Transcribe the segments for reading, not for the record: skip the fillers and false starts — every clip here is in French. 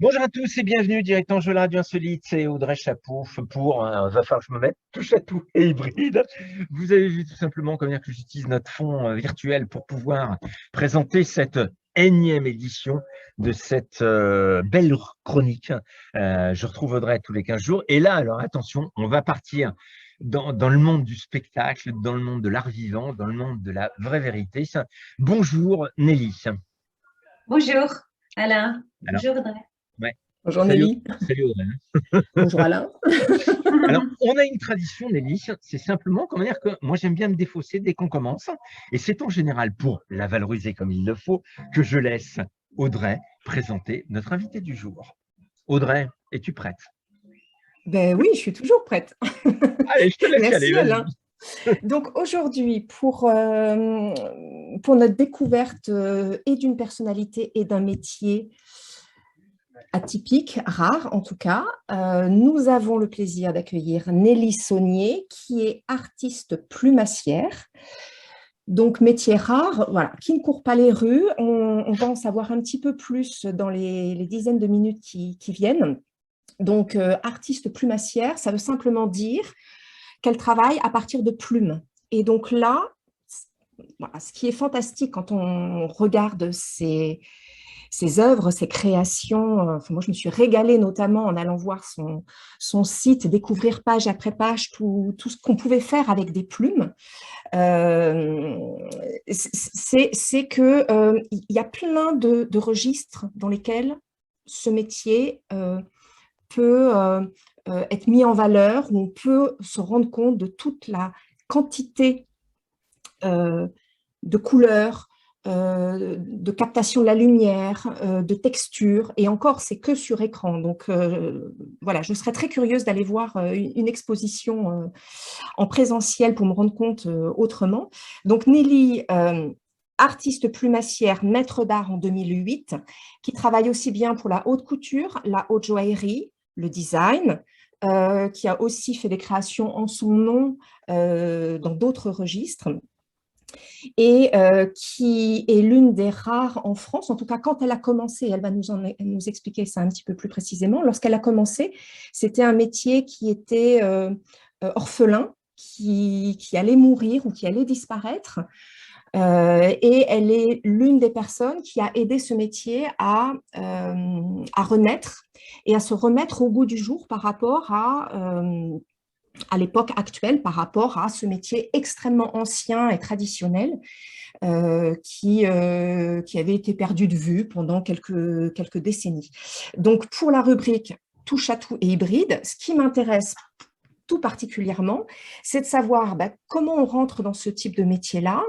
Bonjour à tous et bienvenue direct en jeu la radio insolite, c'est Audrey Chapouf pour va falloir que je me mette touche à tout et hybride. Vous avez vu tout simplement comment que j'utilise notre fond virtuel pour pouvoir présenter cette énième édition de cette belle chronique. Je retrouve Audrey tous les 15 jours et là, alors attention, on va partir dans le monde du spectacle, dans le monde de l'art vivant, dans le monde de la vraie vérité. Bonjour Nelly. Bonjour Alain, Alors, bonjour Audrey. ouais. Bonjour Salut, Nelly. salut Audrey. Bonjour Alain. Alors, on a une tradition, Nelly, c'est simplement, comment dire, que moi j'aime bien me défausser dès qu'on commence, et c'est en général pour la valoriser comme il le faut que je laisse Audrey présenter notre invité du jour. Audrey, es-tu prête? Ben oui, je suis toujours prête. Allez, je te laisse y aller, Merci vas-y. Alain. Donc aujourd'hui, pour notre découverte et d'une personnalité et d'un métier atypique, rare en tout cas, nous avons le plaisir d'accueillir Nelly Saunier, qui est artiste plumassière. Donc, métier rare, voilà, qui ne court pas les rues. On va en savoir un petit peu plus dans les dizaines de minutes qui viennent. Donc, artiste plumassière, ça veut simplement dire qu'elle travaille à partir de plumes. Et donc là, voilà, ce qui est fantastique quand on regarde ses œuvres, ses créations, enfin, moi je me suis régalée notamment en allant voir son site, découvrir page après page tout ce qu'on pouvait faire avec des plumes. C'est que il y a plein de registres dans lesquels ce métier peut être mis en valeur, où on peut se rendre compte de toute la quantité de couleurs, de captation de la lumière, de texture, et encore, c'est que sur écran. Donc, voilà, je serais très curieuse d'aller voir une exposition en présentiel pour me rendre compte autrement. Donc, Nelly, artiste plumassière, maître d'art en 2008, qui travaille aussi bien pour la haute couture, la haute joaillerie, le design, qui a aussi fait des créations en son nom dans d'autres registres, et qui est l'une des rares en France, en tout cas quand elle a commencé, elle va nous expliquer ça un petit peu plus précisément, lorsqu'elle a commencé, c'était un métier qui était orphelin, qui allait mourir ou qui allait disparaître, et elle est l'une des personnes qui a aidé ce métier à renaître et à se remettre au goût du jour par rapport à l'époque actuelle, par rapport à ce métier extrêmement ancien et traditionnel qui avait été perdu de vue pendant quelques décennies. Donc, pour la rubrique touche à tout et hybride, ce qui m'intéresse tout particulièrement, c'est de savoir comment on rentre dans ce type de métier-là,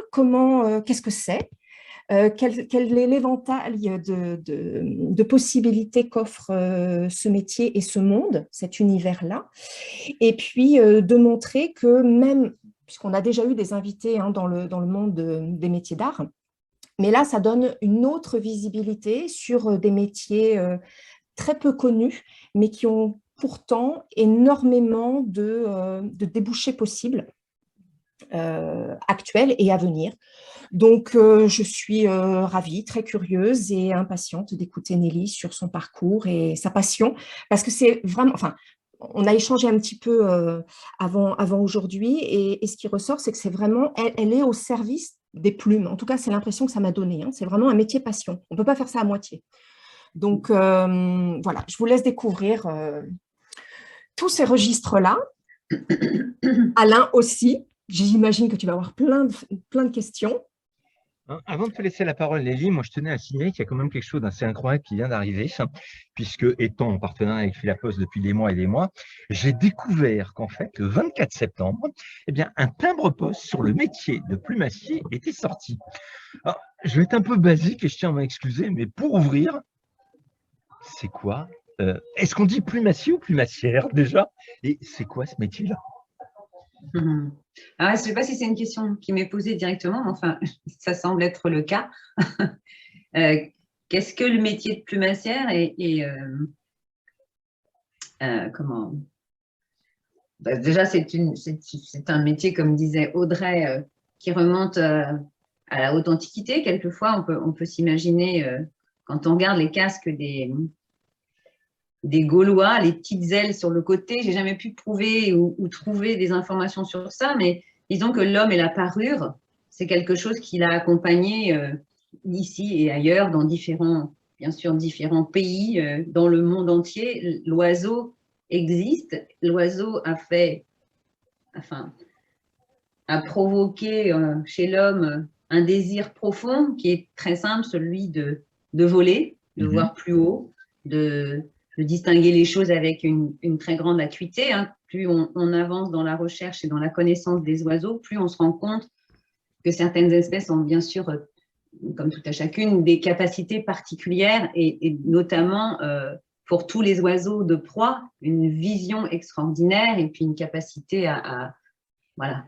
qu'est-ce que c'est, quel est l'éventail de possibilités qu'offre ce métier et ce monde, cet univers-là, et puis de montrer que même, puisqu'on a déjà eu des invités dans le monde des métiers d'art, mais là, ça donne une autre visibilité sur des métiers très peu connus, mais qui ont pourtant énormément de débouchés possibles, actuels et à venir. Donc, je suis ravie, très curieuse et impatiente d'écouter Nelly sur son parcours et sa passion, parce que c'est vraiment, enfin, on a échangé un petit peu avant aujourd'hui, et ce qui ressort, c'est que c'est vraiment, elle est au service des plumes. En tout cas, c'est l'impression que ça m'a donné. C'est vraiment un métier passion. On ne peut pas faire ça à moitié. Donc, voilà, je vous laisse découvrir tous ces registres-là. Alain aussi, j'imagine que tu vas avoir plein de questions. Avant de te laisser la parole, Nelly, moi je tenais à signaler qu'il y a quand même quelque chose d'assez incroyable qui vient d'arriver, puisque étant en partenariat avec Philapost depuis des mois et des mois, j'ai découvert qu'en fait, le 24 septembre, eh bien, un timbre-poste sur le métier de plumassier était sorti. Alors, je vais être un peu basique et je tiens à m'en excuser, mais pour ouvrir, c'est quoi est-ce qu'on dit plumassier ou plumassière déjà? Et c'est quoi ce métier-là? Alors, je ne sais pas si c'est une question qui m'est posée directement, mais enfin, ça semble être le cas. Qu'est-ce que le métier de plumassière comment déjà, c'est un métier, comme disait Audrey, qui remonte à la haute antiquité. Quelquefois, on peut s'imaginer, quand on regarde les casques des Gaulois, les petites ailes sur le côté. J'ai jamais pu prouver ou trouver des informations sur ça, mais disons que l'homme et la parure, c'est quelque chose qui l'a accompagné ici et ailleurs, dans bien sûr, différents pays, dans le monde entier. L'oiseau existe. L'oiseau a provoqué chez l'homme un désir profond qui est très simple, celui de voler, de voir plus haut, de distinguer les choses avec une très grande acuité. Hein. Plus on avance dans la recherche et dans la connaissance des oiseaux, plus on se rend compte que certaines espèces ont bien sûr, comme tout à chacune, des capacités particulières et notamment pour tous les oiseaux de proie, une vision extraordinaire et puis une capacité à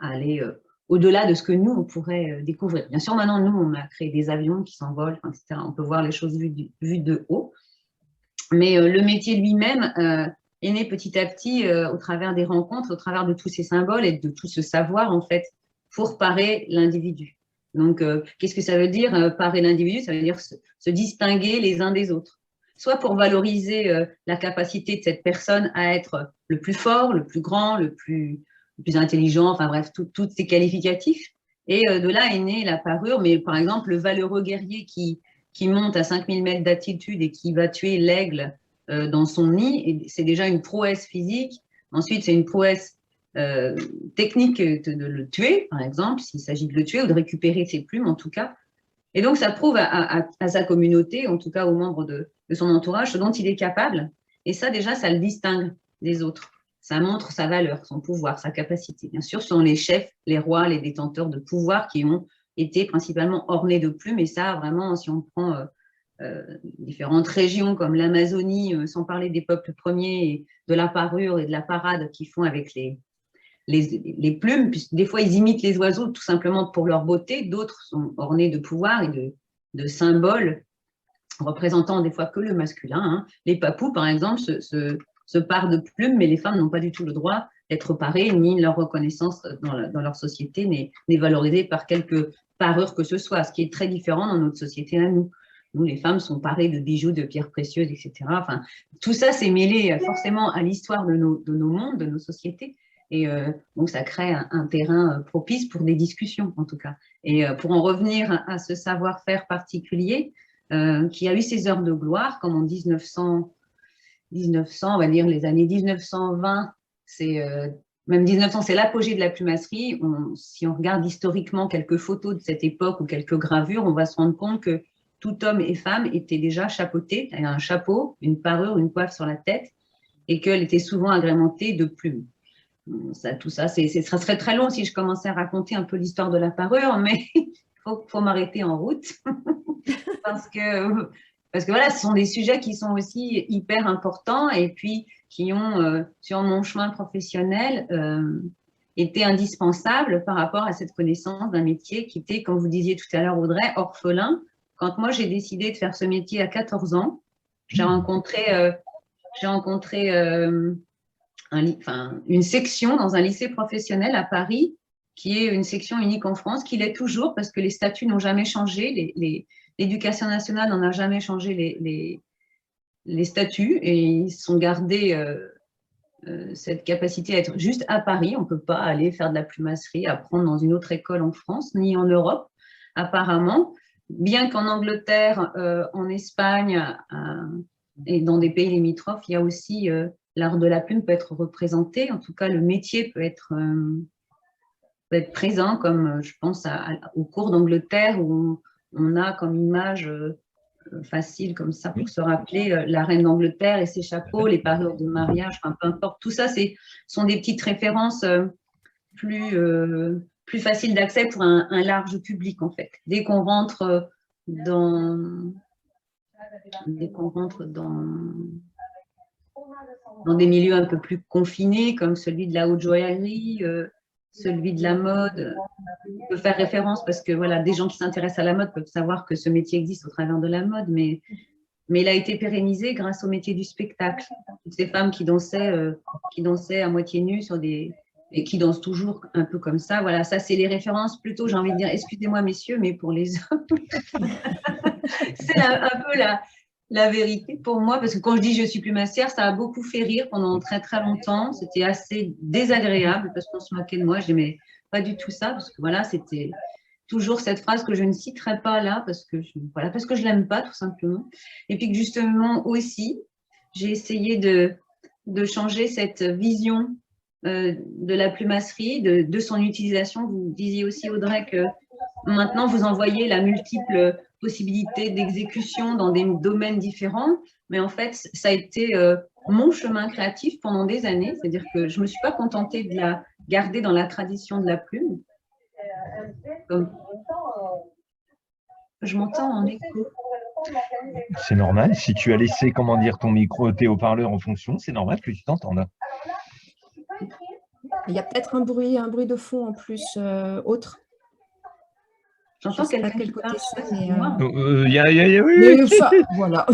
aller au-delà de ce que nous, on pourrait découvrir. Bien sûr, maintenant, nous, on a créé des avions qui s'envolent, etc. On peut voir les choses vues de haut. Mais le métier lui-même est né petit à petit au travers des rencontres, au travers de tous ces symboles et de tout ce savoir, en fait, pour parer l'individu. Donc, qu'est-ce que ça veut dire, parer l'individu? Ça veut dire se distinguer les uns des autres. Soit pour valoriser la capacité de cette personne à être le plus fort, le plus grand, le plus intelligent, enfin bref, tous ces qualificatifs. Et de là est née la parure, mais par exemple, le valeureux guerrier qui monte à 5000 mètres d'altitude et qui va tuer l'aigle dans son nid, c'est déjà une prouesse physique. Ensuite, c'est une prouesse technique de le tuer, par exemple, s'il s'agit de le tuer ou de récupérer ses plumes, en tout cas. Et donc, ça prouve à sa communauté, en tout cas aux membres de son entourage, ce dont il est capable. Et ça, déjà, ça le distingue des autres. Ça montre sa valeur, son pouvoir, sa capacité. Bien sûr, ce sont les chefs, les rois, les détenteurs de pouvoir qui ont été principalement ornés de plumes. Et ça, vraiment, si on prend différentes régions comme l'Amazonie, sans parler des peuples premiers, et de la parure et de la parade qu'ils font avec les plumes, puisque des fois, ils imitent les oiseaux tout simplement pour leur beauté. D'autres sont ornés de pouvoir et de symboles représentant des fois que le masculin. Hein. Les papous, par exemple, se parent de plumes, mais les femmes n'ont pas du tout le droit d'être parées, ni leur reconnaissance dans leur société n'est valorisée par quelque parure que ce soit, ce qui est très différent dans notre société à nous. Nous, les femmes sont parées de bijoux, de pierres précieuses, etc. Enfin, tout ça s'est mêlé forcément à l'histoire de nos mondes, de nos sociétés. Et donc, ça crée un terrain propice pour des discussions, en tout cas. Et pour en revenir à ce savoir-faire particulier, qui a eu ses heures de gloire, comme en 1900, on va dire les années 1920, même 1900, c'est l'apogée de la plumasserie. Si on regarde historiquement quelques photos de cette époque ou quelques gravures, on va se rendre compte que tout homme et femme étaient déjà chapeautés, un chapeau, une parure, une coiffe sur la tête, et qu'elle était souvent agrémentée de plumes. Tout ça, ça serait très long si je commençais à raconter un peu l'histoire de la parure, mais il faut m'arrêter en route. parce que voilà, ce sont des sujets qui sont aussi hyper importants et puis qui ont, sur mon chemin professionnel, été indispensables par rapport à cette connaissance d'un métier qui était, comme vous disiez tout à l'heure, Audrey, orphelin. Quand moi, j'ai décidé de faire ce métier à 14 ans, j'ai rencontré une section dans un lycée professionnel à Paris, qui est une section unique en France, qui l'est toujours parce que les statuts n'ont jamais changé, l'éducation nationale n'en a jamais changé les statuts et ils sont gardés cette capacité à être juste à Paris. On ne peut pas aller faire de la plumasserie, apprendre dans une autre école en France, ni en Europe, apparemment. Bien qu'en Angleterre, en Espagne et dans des pays limitrophes, il y a aussi l'art de la plume peut être représenté. En tout cas, le métier peut être présent, comme je pense aux cours d'Angleterre où on a comme image facile comme ça pour se rappeler la reine d'Angleterre et ses chapeaux, les parures de mariage, enfin, peu importe. Tout ça, sont des petites références plus faciles d'accès pour un large public, en fait. Dès qu'on rentre dans des milieux un peu plus confinés, comme celui de la haute joaillerie, celui de la mode, on peut faire référence parce que voilà, des gens qui s'intéressent à la mode peuvent savoir que ce métier existe au travers de la mode, mais il a été pérennisé grâce au métier du spectacle. Toutes ces femmes qui dansaient à moitié nues et qui dansent toujours un peu comme ça. Voilà, ça c'est les références plutôt, j'ai envie de dire, excusez-moi messieurs, mais pour les hommes, c'est un peu la vérité pour moi, parce que quand je dis je suis plumassière, ça a beaucoup fait rire pendant très très longtemps. C'était assez désagréable parce qu'on se moquait de moi. Je n'aimais pas du tout ça, parce que voilà, c'était toujours cette phrase que je ne citerai pas là, parce que voilà, parce que je l'aime pas tout simplement. Et puis que justement aussi, j'ai essayé de changer cette vision de la plumasserie, de son utilisation. Vous disiez aussi, Audrey, que maintenant vous envoyez la multiple possibilité d'exécution dans des domaines différents, mais en fait, ça a été mon chemin créatif pendant des années, c'est-à-dire que je ne me suis pas contentée de la garder dans la tradition de la plume. Comme... Je m'entends en écho. C'est normal, si tu as laissé, comment dire, ton micro, tes haut-parleurs en fonction, c'est normal que tu t'entendes. Il y a peut-être un bruit de fond en plus autre. J'entends quelqu'un qui côté parle, c'est, mais moi. Oui. Mais enfin, voilà.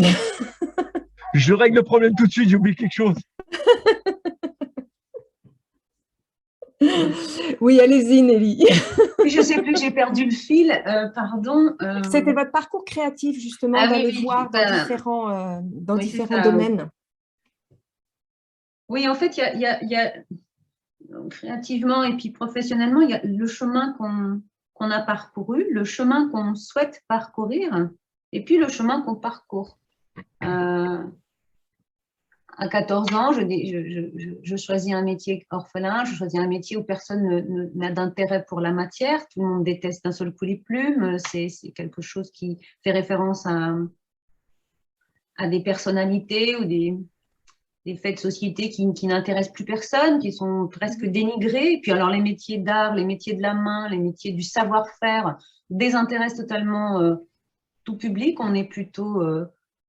Je règle le problème tout de suite, j'ai oublié quelque chose. Oui, allez-y, Nelly. Je ne sais plus, j'ai perdu le fil, pardon. C'était votre parcours créatif, justement, d'aller voir dans différents domaines. Oui, en fait, il y a créativement et puis professionnellement, il y a le chemin qu'on a parcouru, le chemin qu'on souhaite parcourir, et puis le chemin qu'on parcourt. À 14 ans, je choisis un métier orphelin, je choisis un métier où personne n'a d'intérêt pour la matière, tout le monde déteste d'un seul coup les plumes, c'est quelque chose qui fait référence à des personnalités ou des faits de société qui n'intéressent plus personne, qui sont presque dénigrés. Et puis alors les métiers d'art, les métiers de la main, les métiers du savoir-faire désintéressent totalement tout public. On est plutôt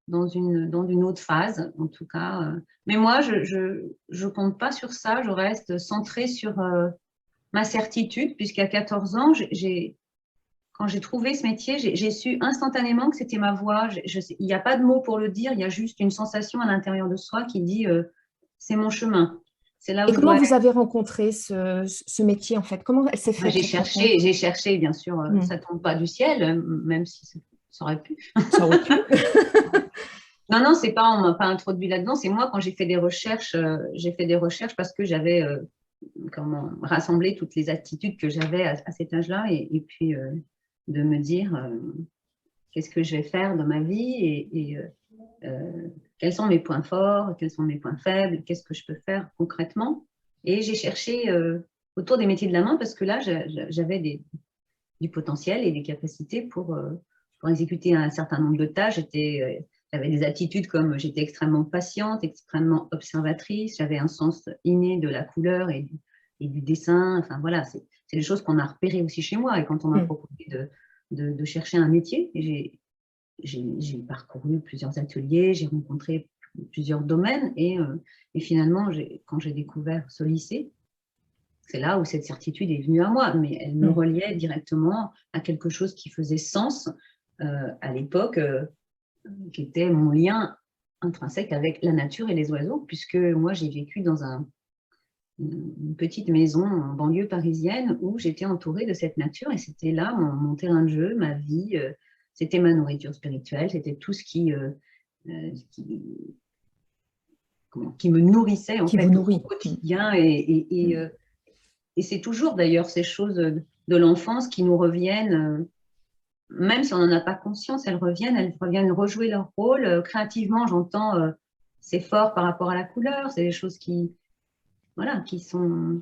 dans une autre phase, en tout cas. Mais moi, je compte pas sur ça. Je reste centrée sur ma certitude, puisqu'à 14 ans, quand j'ai trouvé ce métier, j'ai su instantanément que c'était ma voie. Il n'y a pas de mots pour le dire, il y a juste une sensation à l'intérieur de soi qui dit c'est mon chemin. Là où et comment vous avez rencontré ce métier, en fait? Comment elle s'est faite? J'ai cherché, bien sûr, ça ne tombe pas du ciel, même si ça aurait pu. Ça aurait pu. Non, c'est pas, on ne m'a pas introduit là-dedans. C'est moi, quand j'ai fait des recherches parce que j'avais rassemblé toutes les attitudes que j'avais à cet âge-là et puis de me dire qu'est-ce que je vais faire dans ma vie et quels sont mes points forts, quels sont mes points faibles, qu'est-ce que je peux faire concrètement. Et j'ai cherché autour des métiers de la main parce que là, j'avais du potentiel et des capacités pour exécuter un certain nombre de tâches. J'avais des attitudes comme j'étais extrêmement patiente, extrêmement observatrice, j'avais un sens inné de la couleur et du dessin. Enfin voilà, c'est des choses qu'on a repérées aussi chez moi. Et quand on m'a proposé de chercher un métier, j'ai parcouru plusieurs ateliers, j'ai rencontré plusieurs domaines et finalement, quand j'ai découvert ce lycée, c'est là où cette certitude est venue à moi, mais elle me reliait directement à quelque chose qui faisait sens à l'époque, qui était mon lien intrinsèque avec la nature et les oiseaux, puisque moi j'ai vécu dans une petite maison en banlieue parisienne où j'étais entourée de cette nature et c'était là mon terrain de jeu, ma vie, c'était ma nourriture spirituelle, c'était tout ce qui me nourrissait en fait au quotidien et c'est toujours d'ailleurs ces choses de l'enfance qui nous reviennent, même si on n'en a pas conscience, elles reviennent rejouer leur rôle. Créativement, j'entends, c'est fort par rapport à la couleur, c'est des choses qui m'ont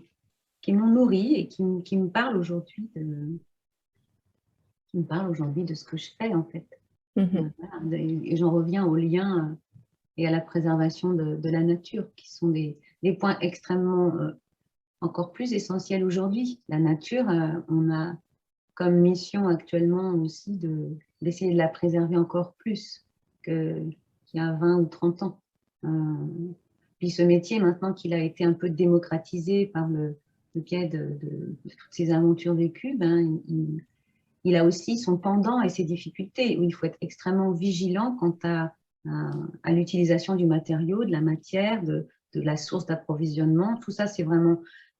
nourri et qui me parlent aujourd'hui de ce que je fais en fait. Et j'en reviens au lien et à la préservation de la nature, qui sont des points extrêmement encore plus essentiels aujourd'hui. La nature, on a comme mission actuellement aussi d'essayer de la préserver encore plus qu'il y a 20 ou 30 ans. Puis ce métier, maintenant qu'il a été un peu démocratisé par le biais de toutes ces aventures vécues, il a aussi son pendant et ses difficultés, où il faut être extrêmement vigilant quant à l'utilisation du matériau, de la matière, de la source d'approvisionnement. Tout ça,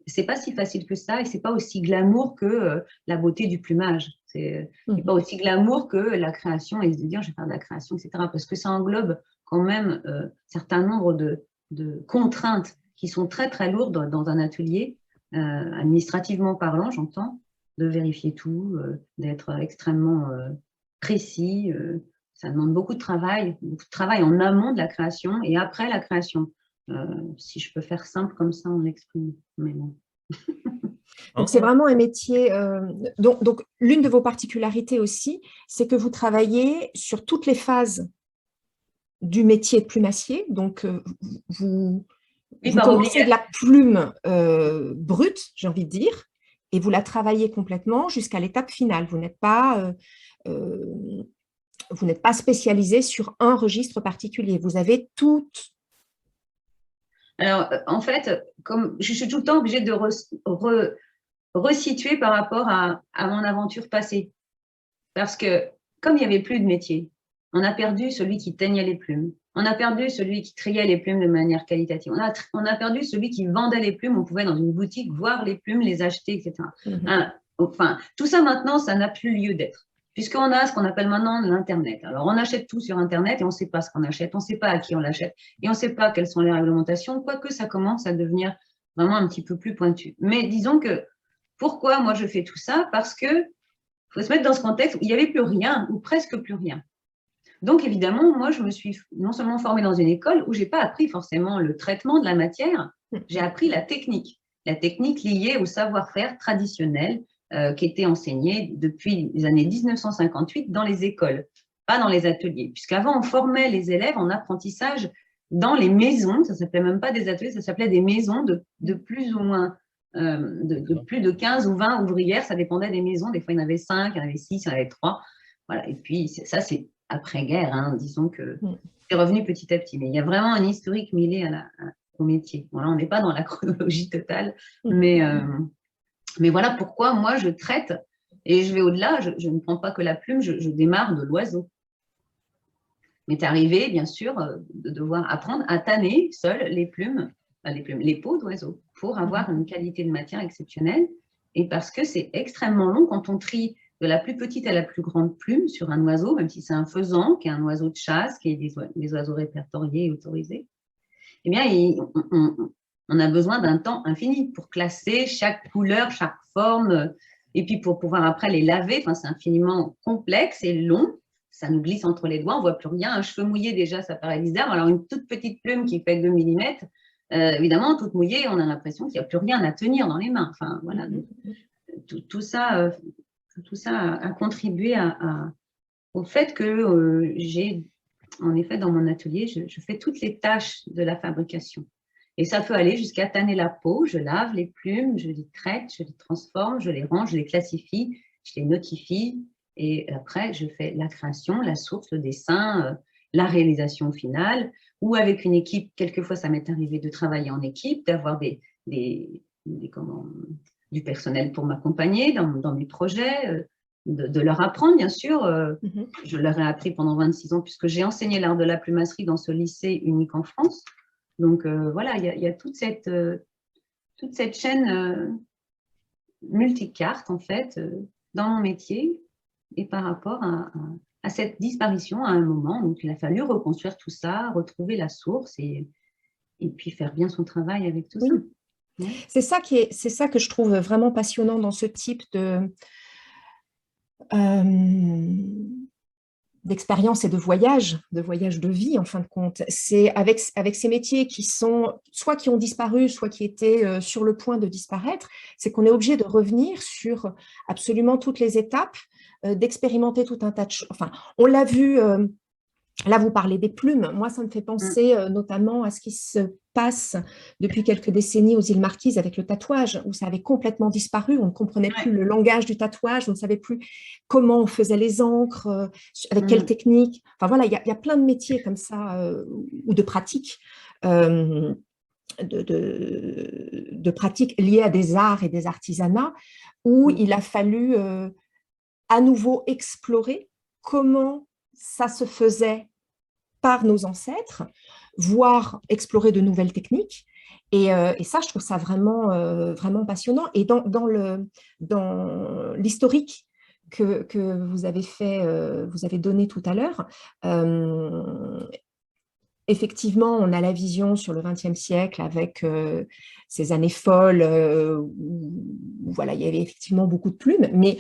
c'est pas si facile que ça et c'est pas aussi glamour que la beauté du plumage. C'est pas aussi glamour que la création et se dire je vais faire de la création, etc. Parce que ça englobe quand même un certain nombre de contraintes qui sont très très lourdes dans un atelier, administrativement parlant, j'entends, de vérifier tout, d'être extrêmement précis. Ça demande beaucoup de travail en amont de la création et après la création. Si je peux faire simple comme ça, on l'exprime. Mais bon. Donc, c'est vraiment un métier. Donc, l'une de vos particularités aussi, c'est que vous travaillez sur toutes les phases du métier de plumassier. Donc, vous commencez de la plume brute, j'ai envie de dire, et vous la travaillez complètement jusqu'à l'étape finale. Vous n'êtes pas spécialisé sur un registre particulier. Vous avez toutes. Alors, en fait, comme je suis tout le temps obligée de resituer par rapport à mon aventure passée. Parce que, comme il n'y avait plus de métier, on a perdu celui qui teignait les plumes. On a perdu celui qui triait les plumes de manière qualitative. On a perdu celui qui vendait les plumes. On pouvait, dans une boutique, voir les plumes, les acheter, etc. Enfin, tout ça, maintenant, ça n'a plus lieu d'être. Puisqu'on a ce qu'on appelle maintenant l'Internet. Alors, on achète tout sur Internet et on ne sait pas ce qu'on achète, on ne sait pas à qui on l'achète et on ne sait pas quelles sont les réglementations, quoique ça commence à devenir vraiment un petit peu plus pointu. Mais disons que, pourquoi moi je fais tout ça? Parce que faut se mettre dans ce contexte où il n'y avait plus rien, ou presque plus rien. Donc, évidemment, moi, je me suis non seulement formée dans une école où je n'ai pas appris forcément le traitement de la matière, j'ai appris la technique liée au savoir-faire traditionnel qui était enseigné depuis les années 1958 dans les écoles, pas dans les ateliers. Puisqu'avant, on formait les élèves en apprentissage dans les maisons, ça ne s'appelait même pas des ateliers, ça s'appelait des maisons de plus ou moins de plus de 15 ou 20 ouvrières, ça dépendait des maisons, des fois il y en avait 5, il y en avait 6, il y en avait 3, voilà. Et puis ça c'est après-guerre, hein, disons que c'est revenu petit à petit, mais il y a vraiment un historique mêlé au métier. Bon, là on n'est pas dans la chronologie totale, mais voilà pourquoi moi je traite, et je vais au-delà, je ne prends pas que la plume, je démarre de l'oiseau. Il m'est arrivé bien sûr de devoir apprendre à tanner seul les peaux d'oiseaux pour avoir une qualité de matière exceptionnelle, et parce que c'est extrêmement long quand on trie de la plus petite à la plus grande plume sur un oiseau, même si c'est un faisan, qui est un oiseau de chasse, qui est des oiseaux répertoriés et autorisés, eh bien, on a besoin d'un temps infini pour classer chaque couleur, chaque forme, et puis pour pouvoir après les laver. Enfin, c'est infiniment complexe et long. Ça nous glisse entre les doigts, on ne voit plus rien. Un cheveu mouillé, déjà, ça paraît bizarre. Alors, une toute petite plume qui fait 2 mm, évidemment, toute mouillée, on a l'impression qu'il n'y a plus rien à tenir dans les mains. Enfin, voilà. Tout ça a contribué au fait que j'ai, en effet, dans mon atelier, je fais toutes les tâches de la fabrication. Et ça peut aller jusqu'à tanner la peau. Je lave les plumes, je les traite, je les transforme, je les range, je les classifie, je les notifie. Et après, je fais la création, la source, le dessin, la réalisation finale. Ou avec une équipe, quelquefois, ça m'est arrivé de travailler en équipe, d'avoir du personnel pour m'accompagner dans mes projets, de leur apprendre, bien sûr. Je leur ai appris pendant 26 ans, puisque j'ai enseigné l'art de la plumasserie dans ce lycée unique en France. Donc, voilà, il y a toute cette chaîne multicarte, en fait, dans mon métier, et par rapport à cette disparition à un moment. Donc, il a fallu reconstruire tout ça, retrouver la source et puis faire bien son travail avec tout ça. C'est ça que je trouve vraiment passionnant dans ce type d'expérience et de voyage de vie en fin de compte. C'est avec ces métiers qui sont soit qui ont disparu, soit qui étaient sur le point de disparaître, c'est qu'on est obligé de revenir sur absolument toutes les étapes, d'expérimenter tout un tas de choses. Enfin, on l'a vu, là vous parlez des plumes, moi ça me fait penser notamment à ce qui se passe depuis quelques décennies aux îles Marquises avec le tatouage, où ça avait complètement disparu, on ne comprenait plus le langage du tatouage, on ne savait plus comment on faisait les encres, avec quelle technique. Enfin voilà, il y a plein de métiers comme ça, ou de pratiques, de pratiques liées à des arts et des artisanats, où il a fallu à nouveau explorer comment ça se faisait par nos ancêtres, voire explorer de nouvelles techniques. Et ça, je trouve ça vraiment, vraiment passionnant. Et dans l'historique que vous avez vous avez donné tout à l'heure, effectivement, on a la vision sur le XXe siècle avec ces années folles où voilà, il y avait effectivement beaucoup de plumes, mais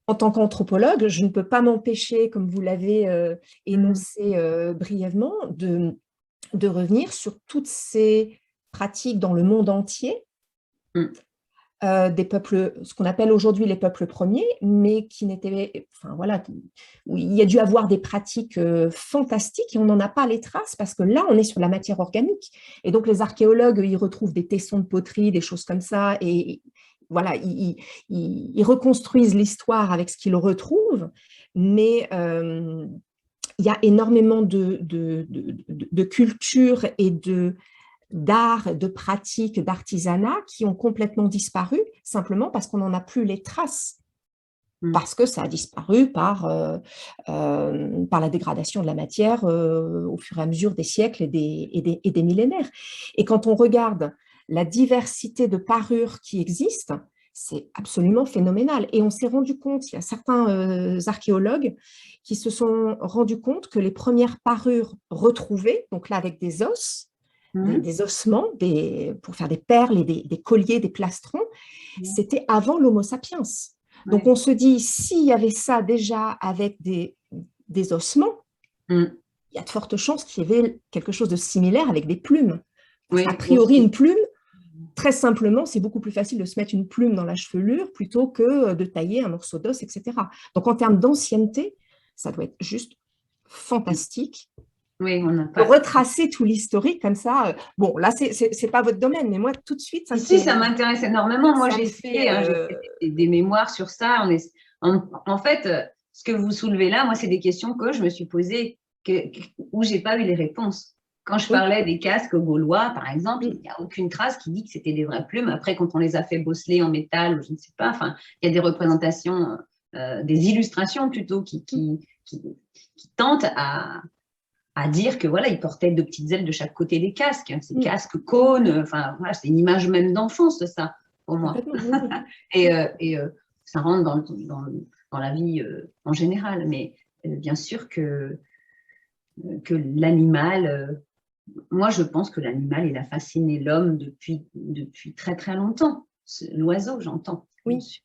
en tant qu'anthropologue, je ne peux pas m'empêcher, comme vous l'avez énoncé brièvement, de revenir sur toutes ces pratiques dans le monde entier, des peuples, ce qu'on appelle aujourd'hui les peuples premiers, mais qui n'étaient, enfin voilà, où il y a dû avoir des pratiques fantastiques et on n'en a pas les traces parce que là, on est sur la matière organique. Et donc, les archéologues, ils retrouvent des tessons de poterie, des choses comme ça, et voilà, ils reconstruisent l'histoire avec ce qu'ils retrouvent, mais il y a énormément de culture et d'art, de pratiques, d'artisanat qui ont complètement disparu simplement parce qu'on n'en a plus les traces, parce que ça a disparu par la dégradation de la matière au fur et à mesure des siècles et des millénaires. Et quand on regarde la diversité de parures qui existent, c'est absolument phénoménal. Et on s'est rendu compte, il y a certains archéologues qui se sont rendus compte que les premières parures retrouvées, donc là avec des os, des ossements, pour faire des perles et des colliers, des plastrons, c'était avant l'Homo sapiens. Donc on se dit, s'il y avait ça déjà avec des ossements, il y a de fortes chances qu'il y avait quelque chose de similaire avec des plumes. A priori, une plume, très simplement, c'est beaucoup plus facile de se mettre une plume dans la chevelure plutôt que de tailler un morceau d'os, etc. Donc en termes d'ancienneté, ça doit être juste fantastique. Oui, on n'a pas... retracer tout l'historique comme ça. Bon, là, c'est pas votre domaine, mais moi, tout de suite, ça me Si, ça m'intéresse énormément. Moi, j'ai fait des mémoires sur ça. En fait, ce que vous soulevez là, moi, c'est des questions que je me suis posées où j'ai pas eu les réponses. Quand je parlais des casques gaulois, par exemple, il n'y a aucune trace qui dit que c'était des vraies plumes. Après, quand on les a fait bosseler en métal, je ne sais pas, enfin, il y a des représentations, des illustrations plutôt qui tentent à dire que voilà, ils portaient deux petites ailes de chaque côté des casques, ces casques cônes, enfin voilà, c'est une image même d'enfance ça pour moi. et ça rentre dans la vie en général, mais bien sûr que l'animal, moi je pense que l'animal il a fasciné l'homme depuis très très longtemps. L'oiseau, j'entends. Oui.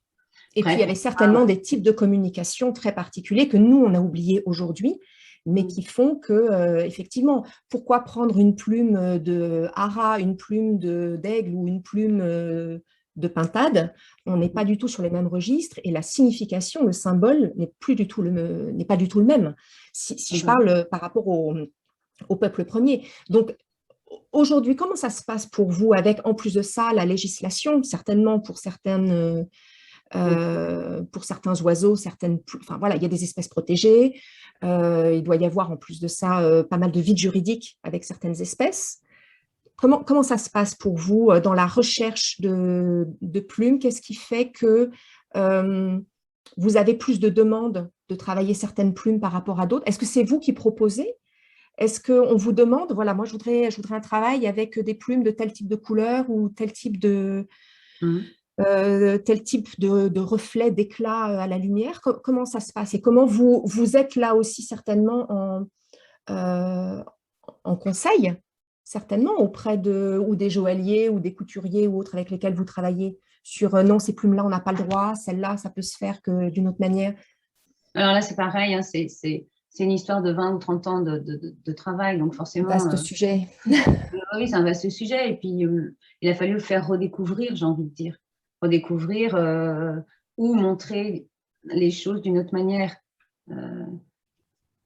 Et puis il y avait certainement des types de communication très particuliers que nous on a oubliés aujourd'hui, mais qui font que, effectivement, pourquoi prendre une plume de hara, une plume d'aigle ou une plume de pintade? On n'est pas du tout sur les mêmes registres et la signification, le symbole n'est pas du tout le même. Si je parle par rapport au peuple premier. Donc, aujourd'hui, comment ça se passe pour vous avec, en plus de ça, la législation, certainement pour certains oiseaux, enfin voilà, il y a des espèces protégées, il doit y avoir en plus de ça pas mal de vide juridique avec certaines espèces. Comment ça se passe pour vous dans la recherche de plumes? Qu'est-ce qui fait que vous avez plus de demandes de travailler certaines plumes par rapport à d'autres? Est-ce que c'est vous qui proposez? Est-ce qu'on vous demande, voilà, moi je voudrais un travail avec des plumes de tel type de couleur ou tel type de reflet, d'éclat à la lumière? Comment ça se passe? Et comment vous êtes là aussi certainement en conseil, certainement auprès ou des joailliers ou des couturiers ou autres avec lesquels vous travaillez sur non, ces plumes-là, on n'a pas le droit, celle-là, ça peut se faire que d'une autre manière? Alors là, c'est pareil, hein, c'est une histoire de 20 ou 30 ans de travail, donc forcément… Vaste sujet. Oui, c'est un vaste sujet, et puis il a fallu le faire redécouvrir, j'ai envie de dire. Redécouvrir ou montrer les choses d'une autre manière.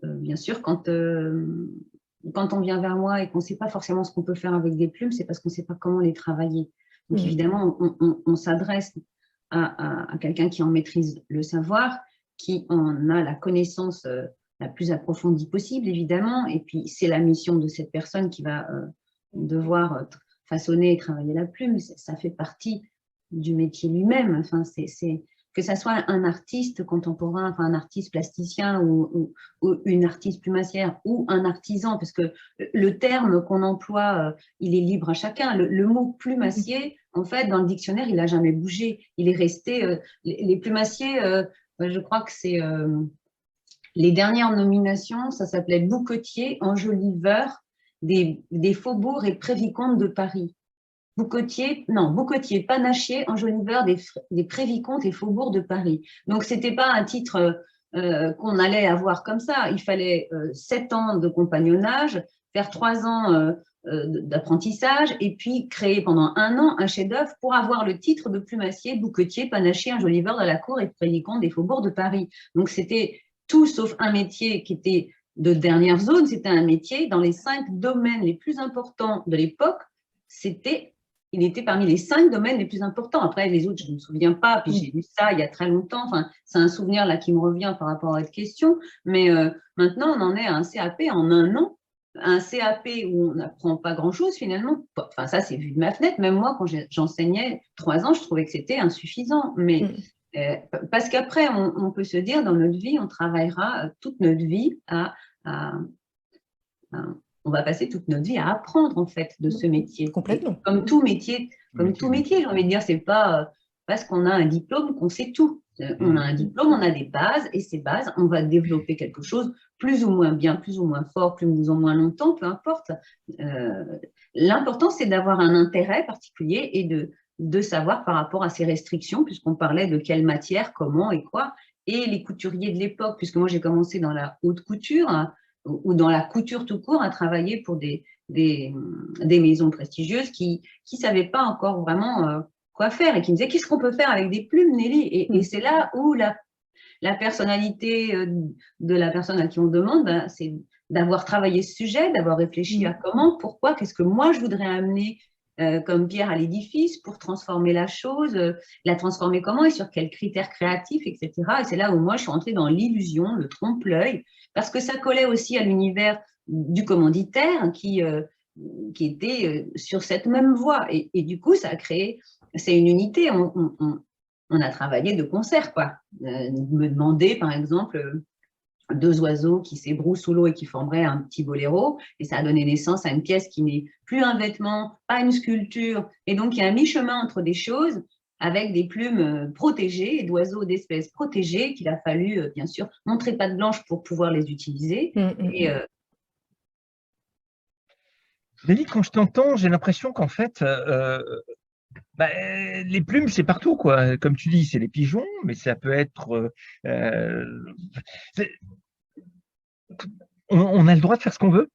Bien sûr, quand on vient vers moi et qu'on ne sait pas forcément ce qu'on peut faire avec des plumes, c'est parce qu'on ne sait pas comment les travailler. Donc évidemment, on s'adresse à quelqu'un qui en maîtrise le savoir, qui en a la connaissance la plus approfondie possible, évidemment, et puis c'est la mission de cette personne qui va devoir façonner et travailler la plume. Ça fait partie du métier lui-même. Enfin, que ça soit un artiste contemporain, enfin un artiste plasticien ou une artiste plumassière ou un artisan, parce que le terme qu'on emploie, il est libre à chacun. Le mot plumassier, en fait, dans le dictionnaire, il n'a jamais bougé. Il est resté… les plumassiers je crois que c'est les dernières nominations, ça s'appelait Bouquetier, enjoliveur des faubourgs et prévicomtes de Paris. Bouquetier, panachier, enjoliveur des prévicomtes et faubourgs de Paris. Donc, ce n'était pas un titre qu'on allait avoir comme ça. Il fallait 7 ans de compagnonnage, faire 3 ans d'apprentissage et puis créer pendant 1 an un chef-d'œuvre pour avoir le titre de plumassier, bouquetier, panachier, enjoliveur de la cour et prévicomte des faubourgs de Paris. Donc, c'était tout sauf un métier qui était de dernière zone, c'était un métier dans les 5 domaines les plus importants de l'époque. Il était parmi les 5 domaines les plus importants. Après, les autres, je ne me souviens pas. Puis j'ai lu ça il y a très longtemps. Enfin, c'est un souvenir là qui me revient par rapport à votre question. Mais maintenant, on en est à un CAP en 1 an. Un CAP où on n'apprend pas grand-chose finalement. Enfin, ça, c'est vu de ma fenêtre. Même moi, quand j'enseignais 3 ans, je trouvais que c'était insuffisant. Mais parce qu'après, on peut se dire, dans notre vie, on travaillera toute notre vie on va passer toute notre vie à apprendre en fait de ce métier. Complètement. Comme tout métier, j'ai envie de dire, c'est pas parce qu'on a un diplôme qu'on sait tout. On a un diplôme, on a des bases, et ces bases, on va développer quelque chose plus ou moins bien, plus ou moins fort, plus ou moins longtemps, peu importe. L'important, c'est d'avoir un intérêt particulier et de savoir par rapport à ces restrictions, puisqu'on parlait de quelle matière, comment et quoi, et les couturiers de l'époque, puisque moi j'ai commencé dans la haute couture, ou dans la couture tout court, à travailler pour des maisons prestigieuses qui ne savaient pas encore vraiment quoi faire et qui me disaient qu'est-ce qu'on peut faire avec des plumes, Nelly, et c'est là où la personnalité de la personne à qui on demande, c'est d'avoir travaillé ce sujet, d'avoir réfléchi à comment, pourquoi, qu'est-ce que moi je voudrais amener comme pierre à l'édifice pour transformer la chose, la transformer comment et sur quels critères créatifs, etc. Et c'est là où moi je suis entrée dans l'illusion, le trompe-l'œil, parce que ça collait aussi à l'univers du commanditaire qui était sur cette même voie. Et du coup, ça a créé, c'est une unité, on a travaillé de concert, quoi. Me demander, par exemple, 2 oiseaux qui s'ébrouent sous l'eau et qui formeraient un petit boléro, et ça a donné naissance à une pièce qui n'est plus un vêtement, pas une sculpture, et donc il y a un mi-chemin entre des choses avec des plumes protégées et d'oiseaux d'espèces protégées qu'il a fallu, bien sûr, montrer patte blanche pour pouvoir les utiliser. Nelly, quand je t'entends, j'ai l'impression qu'en fait, les plumes, c'est partout, quoi. Comme tu dis, c'est les pigeons, mais ça peut être… on a le droit de faire ce qu'on veut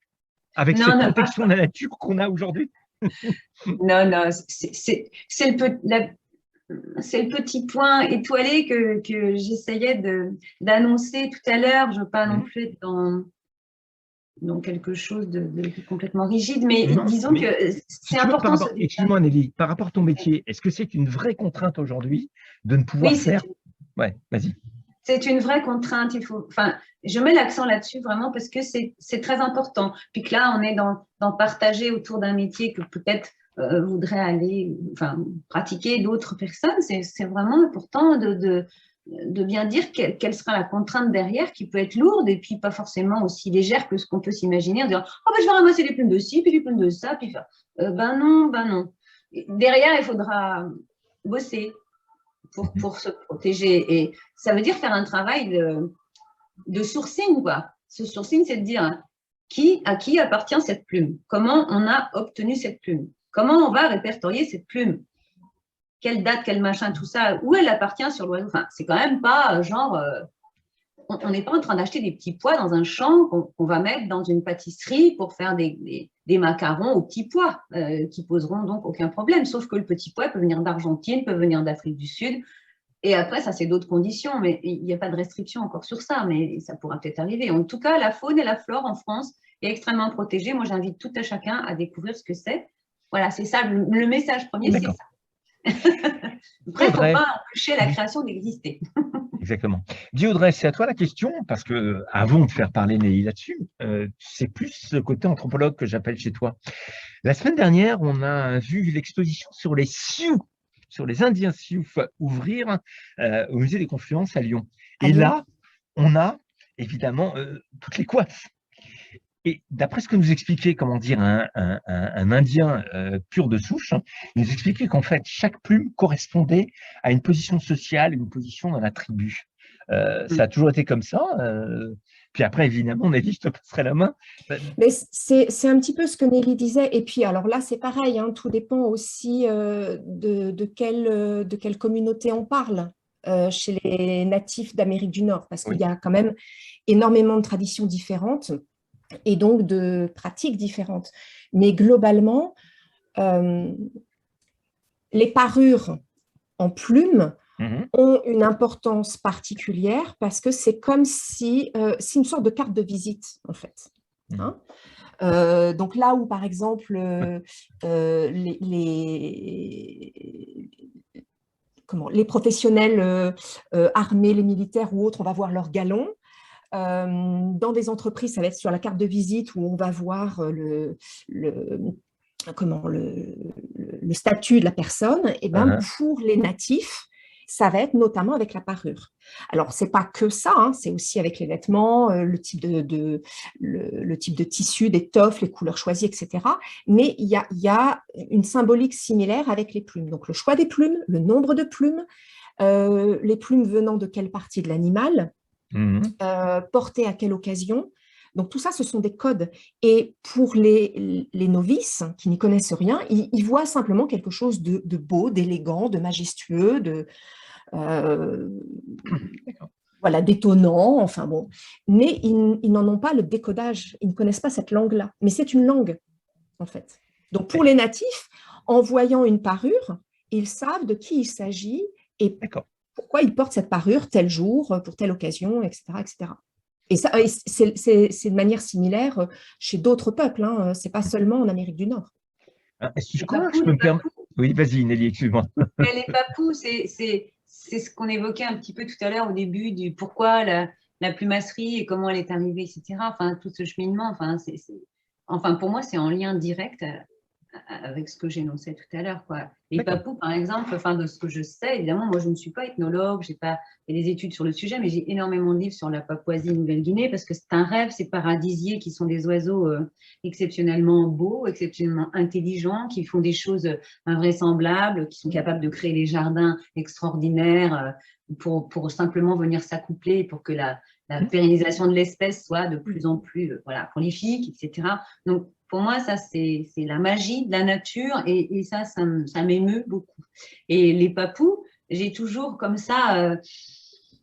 avec cette protection de la nature qu'on a aujourd'hui. Non, c'est le petit point étoilé que j'essayais d'annoncer tout à l'heure. Je ne veux pas non plus être dans quelque chose de complètement rigide, mais disons que c'est important. Excuse-moi Nelly, par rapport à ton métier, est-ce que c'est une vraie contrainte aujourd'hui de ne pouvoir faire… Ouais, vas-y. C'est une vraie contrainte. Je mets l'accent là-dessus vraiment parce que c'est très important. Puis que là, on est dans partager autour d'un métier que peut-être voudraient aller pratiquer d'autres personnes. C'est vraiment important de bien dire quelle sera la contrainte derrière, qui peut être lourde et puis pas forcément aussi légère que ce qu'on peut s'imaginer en disant « Oh, je vais ramasser les plumes de ci, puis les plumes de ça, puis faire… » non. Derrière, il faudra bosser pour se protéger. Et ça veut dire faire un travail de sourcing, quoi. Ce sourcing, c'est de dire à qui appartient cette plume, comment on a obtenu cette plume, comment on va répertorier cette plume, quelle date, quel machin, tout ça, où elle appartient sur l'oiseau. Enfin, c'est quand même pas genre… on n'est pas en train d'acheter des petits pois dans un champ qu'on va mettre dans une pâtisserie pour faire des macarons aux petits pois qui poseront donc aucun problème. Sauf que le petit pois peut venir d'Argentine, peut venir d'Afrique du Sud. Et après, ça, c'est d'autres conditions. Mais il n'y a pas de restriction encore sur ça, mais ça pourra peut-être arriver. En tout cas, la faune et la flore en France est extrêmement protégée. Moi, j'invite tout à chacun à découvrir ce que c'est. Voilà, c'est ça. Le message premier, c'est ça. Après, il ne faut pas empêcher la création d'exister. Exactement. Dis Audrey, c'est à toi la question, parce que avant de faire parler Nelly là-dessus, c'est plus ce côté anthropologue que j'appelle chez toi. La semaine dernière, on a vu l'exposition sur les Sioux, sur les Indiens Sioux, ouvrir au Musée des Confluences à Lyon. Et là, on a évidemment toutes les coiffes. Et d'après ce que nous expliquait, comment dire, un Indien pur de souche, il nous expliquait qu'en fait, chaque plume correspondait à une position sociale, une position dans la tribu. Ça a toujours été comme ça. Puis après, évidemment, Nelly, je te passerai la main. Mais c'est un petit peu ce que Nelly disait. Et puis, alors là, c'est pareil, hein, tout dépend aussi de quelle communauté on parle chez les natifs d'Amérique du Nord, parce qu'il Oui. y a quand même énormément de traditions différentes et donc de pratiques différentes. Mais globalement, les parures en plumes Mhm. ont une importance particulière parce que c'est comme si c'est une sorte de carte de visite, en fait. Hein. Donc là où, par exemple, les professionnels armés, les militaires ou autres, on va voir leur galon. Dans des entreprises, ça va être sur la carte de visite où on va voir le statut de la personne. Et ben, pour les natifs, ça va être notamment avec la parure. Alors, ce n'est pas que ça, hein, c'est aussi avec les vêtements, le type de tissu, d'étoffe, les couleurs choisies, etc. Mais il y a une symbolique similaire avec les plumes. Donc, le choix des plumes, le nombre de plumes, les plumes venant de quelle partie de l'animal, portées à quelle occasion. Donc, tout ça, ce sont des codes. Et pour les novices qui n'y connaissent rien, ils voient simplement quelque chose de beau, d'élégant, de majestueux, voilà, d'étonnant, enfin bon. Mais ils n'en ont pas le décodage, ils ne connaissent pas cette langue-là. Mais c'est une langue, en fait. Donc, pour les natifs, en voyant une parure, ils savent de qui il s'agit et pourquoi ils portent cette parure tel jour, pour telle occasion, etc., etc. Et ça, c'est de manière similaire chez d'autres peuples, hein. Ce n'est pas seulement en Amérique du Nord. Si je peux me permettre. Oui, vas-y, Nelly, excuse-moi. Les papous, c'est ce qu'on évoquait un petit peu tout à l'heure au début du pourquoi la plumasserie et comment elle est arrivée, etc. Enfin, tout ce cheminement, enfin pour moi, c'est en lien direct avec ce que j'énonçais tout à l'heure, quoi. Les papous, par exemple, enfin, de ce que je sais, évidemment, moi, je ne suis pas ethnologue, j'ai pas fait des études sur le sujet, mais j'ai énormément de livres sur la Papouasie-Nouvelle-Guinée parce que c'est un rêve, ces paradisiers qui sont des oiseaux exceptionnellement beaux, exceptionnellement intelligents, qui font des choses invraisemblables, qui sont capables de créer des jardins extraordinaires pour simplement venir s'accoupler, pour que la pérennisation de l'espèce soit de plus en plus voilà, prolifique, etc. Donc, pour moi, ça, c'est la magie de la nature et ça m'émeut beaucoup. Et les papous, j'ai toujours comme ça,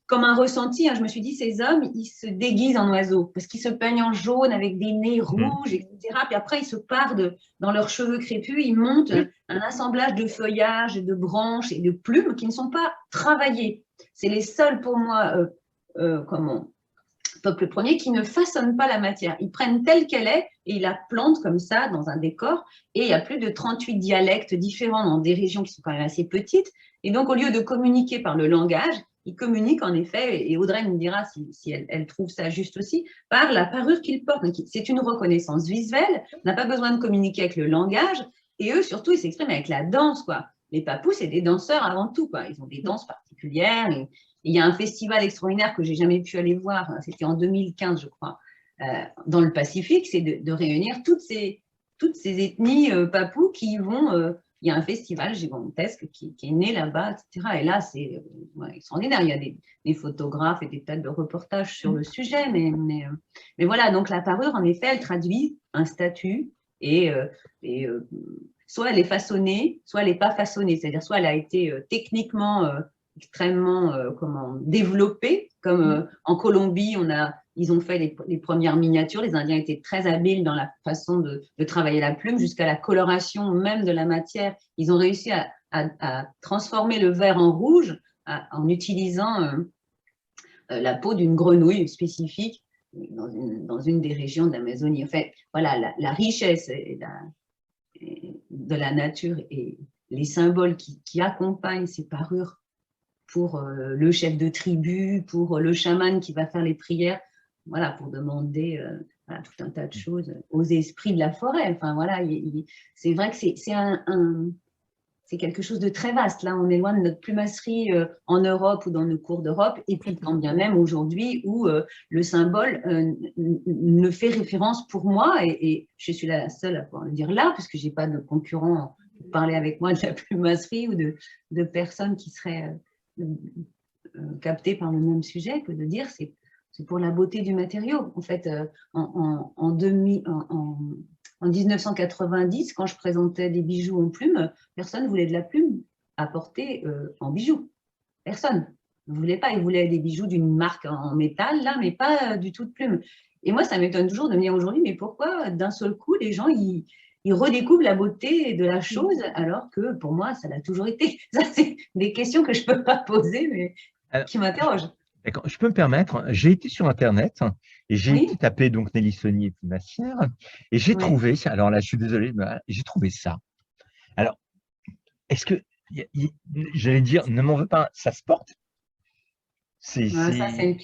comme un ressenti, hein, je me suis dit, ces hommes, ils se déguisent en oiseaux parce qu'ils se peignent en jaune avec des nez rouges, etc. Puis après, ils se partent dans leurs cheveux crépus, ils montent un assemblage de feuillages, de branches et de plumes qui ne sont pas travaillées. C'est les seuls, pour moi, peuple premier qui ne façonne pas la matière. Ils prennent telle qu'elle est et ils la plantent comme ça dans un décor. Et il y a plus de 38 dialectes différents dans des régions qui sont quand même assez petites. Et donc, au lieu de communiquer par le langage, ils communiquent en effet, et Audrey nous dira si elle trouve ça juste aussi, par la parure qu'ils portent. C'est une reconnaissance visuelle, on n'a pas besoin de communiquer avec le langage. Et eux, surtout, ils s'expriment avec la danse, quoi. Les papous, c'est des danseurs avant tout, quoi. Ils ont des danses particulières. Et il y a un festival extraordinaire que j'ai jamais pu aller voir, c'était en 2015, je crois, dans le Pacifique, c'est de réunir toutes ces ethnies papous qui vont. Il y a un festival gigantesque qui est né là-bas, etc. Et là, c'est extraordinaire. Il y a des photographes et des tas de reportages sur le sujet. Mais voilà, donc la parure, en effet, elle traduit un statut et soit elle est façonnée, soit elle n'est pas façonnée. C'est-à-dire soit elle a été techniquement extrêmement développée, comme en Colombie, ils ont fait les premières miniatures. Les Indiens étaient très habiles dans la façon de travailler la plume, jusqu'à la coloration même de la matière. Ils ont réussi à transformer le vert en rouge en utilisant la peau d'une grenouille spécifique dans une des régions d'Amazonie. En fait, voilà, la richesse de la nature et les symboles qui accompagnent ces parures pour le chef de tribu, pour le chaman qui va faire les prières, voilà, pour demander voilà, tout un tas de choses aux esprits de la forêt. Enfin, voilà, c'est vrai que c'est quelque chose de très vaste. Là, on est loin de notre plumasserie en Europe ou dans nos cours d'Europe, et puis quand bien même aujourd'hui où le symbole ne fait référence pour moi, et je suis la seule à pouvoir le dire là, puisque je n'ai pas de concurrent pour parler avec moi de la plumasserie ou de personnes qui seraient capté par le même sujet que de dire c'est pour la beauté du matériau. En fait, en 1990, quand je présentais des bijoux en plume, personne ne voulait de la plume à porter en bijoux. Personne ne voulait pas. Ils voulaient des bijoux d'une marque en métal, là, mais pas du tout de plume. Et moi, ça m'étonne toujours de me dire aujourd'hui, mais pourquoi d'un seul coup, les gens, ils redécouvrent la beauté de la chose, alors que pour moi, ça l'a toujours été. Ça, c'est des questions que je ne peux pas poser, mais qui m'interrogent. D'accord, je peux me permettre, j'ai été sur Internet et j'ai Oui. été taper donc Nelly Saunier plumassière et j'ai trouvé, alors là je suis désolé, mais j'ai trouvé ça. Alors, est-ce que, j'allais dire, ne m'en veux pas, ça se porte? Ça, c'est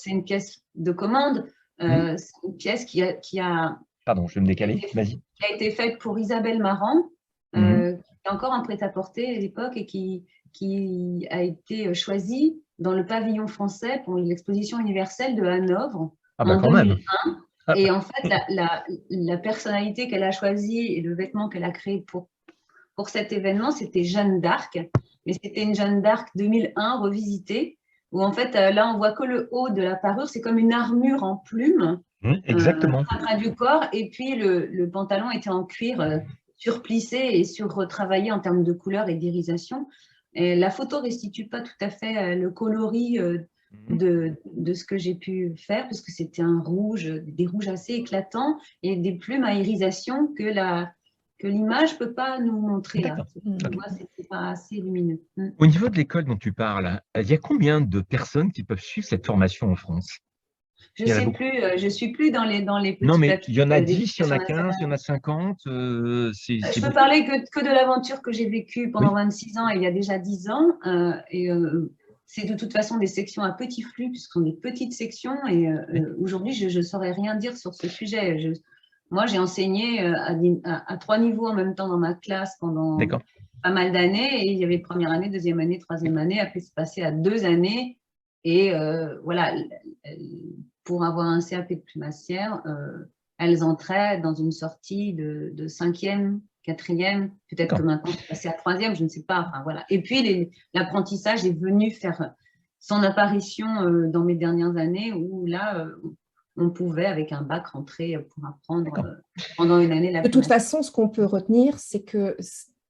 une pièce de commande, c'est une pièce qui a Pardon, je vais me décaler, vas-y. Qui a été faite pour Isabelle Marant, qui est encore en prêt-à-porter à l'époque et qui a été choisie dans le pavillon français pour l'exposition universelle de Hanovre en 2001. Et en fait, la personnalité qu'elle a choisie et le vêtement qu'elle a créé pour cet événement, c'était Jeanne d'Arc. Mais c'était une Jeanne d'Arc 2001 revisitée, où en fait, là, on voit que le haut de la parure, c'est comme une armure en plume. Exactement. Près du corps, et puis le pantalon était en cuir surplissé et retravaillé en termes de couleur et d'irisation. Et la photo ne restitue pas tout à fait le coloris de ce que j'ai pu faire, parce que c'était un rouge, des rouges assez éclatants et des plumes à irisation que l'image ne peut pas nous montrer. Moi, ce n'était pas assez lumineux. Au niveau de l'école dont tu parles, il y a combien de personnes qui peuvent suivre cette formation en France? Je ne sais plus, je ne suis plus dans les petits Non, mais papiers. il y en a 10, il y en a 15, il y en a 50. Je peux parler que de l'aventure que j'ai vécue pendant 26 ans et il y a déjà 10 ans. C'est de toute façon des sections à petit flux, puisque ce sont des petites sections. Et aujourd'hui, je ne saurais rien dire sur ce sujet. Moi, j'ai enseigné à 3 niveaux en même temps dans ma classe pendant pas mal d'années. Et il y avait première année, deuxième année, troisième année. Après, c'est passé à 2 années. Et voilà, pour avoir un CAP de plumassière, elles entraient dans une sortie de 5e, 4e, peut-être que maintenant c'est passé à 3e, je ne sais pas. Enfin, voilà. Et puis l'apprentissage est venu faire son apparition dans mes dernières années, où là, on pouvait avec un bac rentrer pour apprendre pendant une année la plumassière. De toute façon, ce qu'on peut retenir, c'est que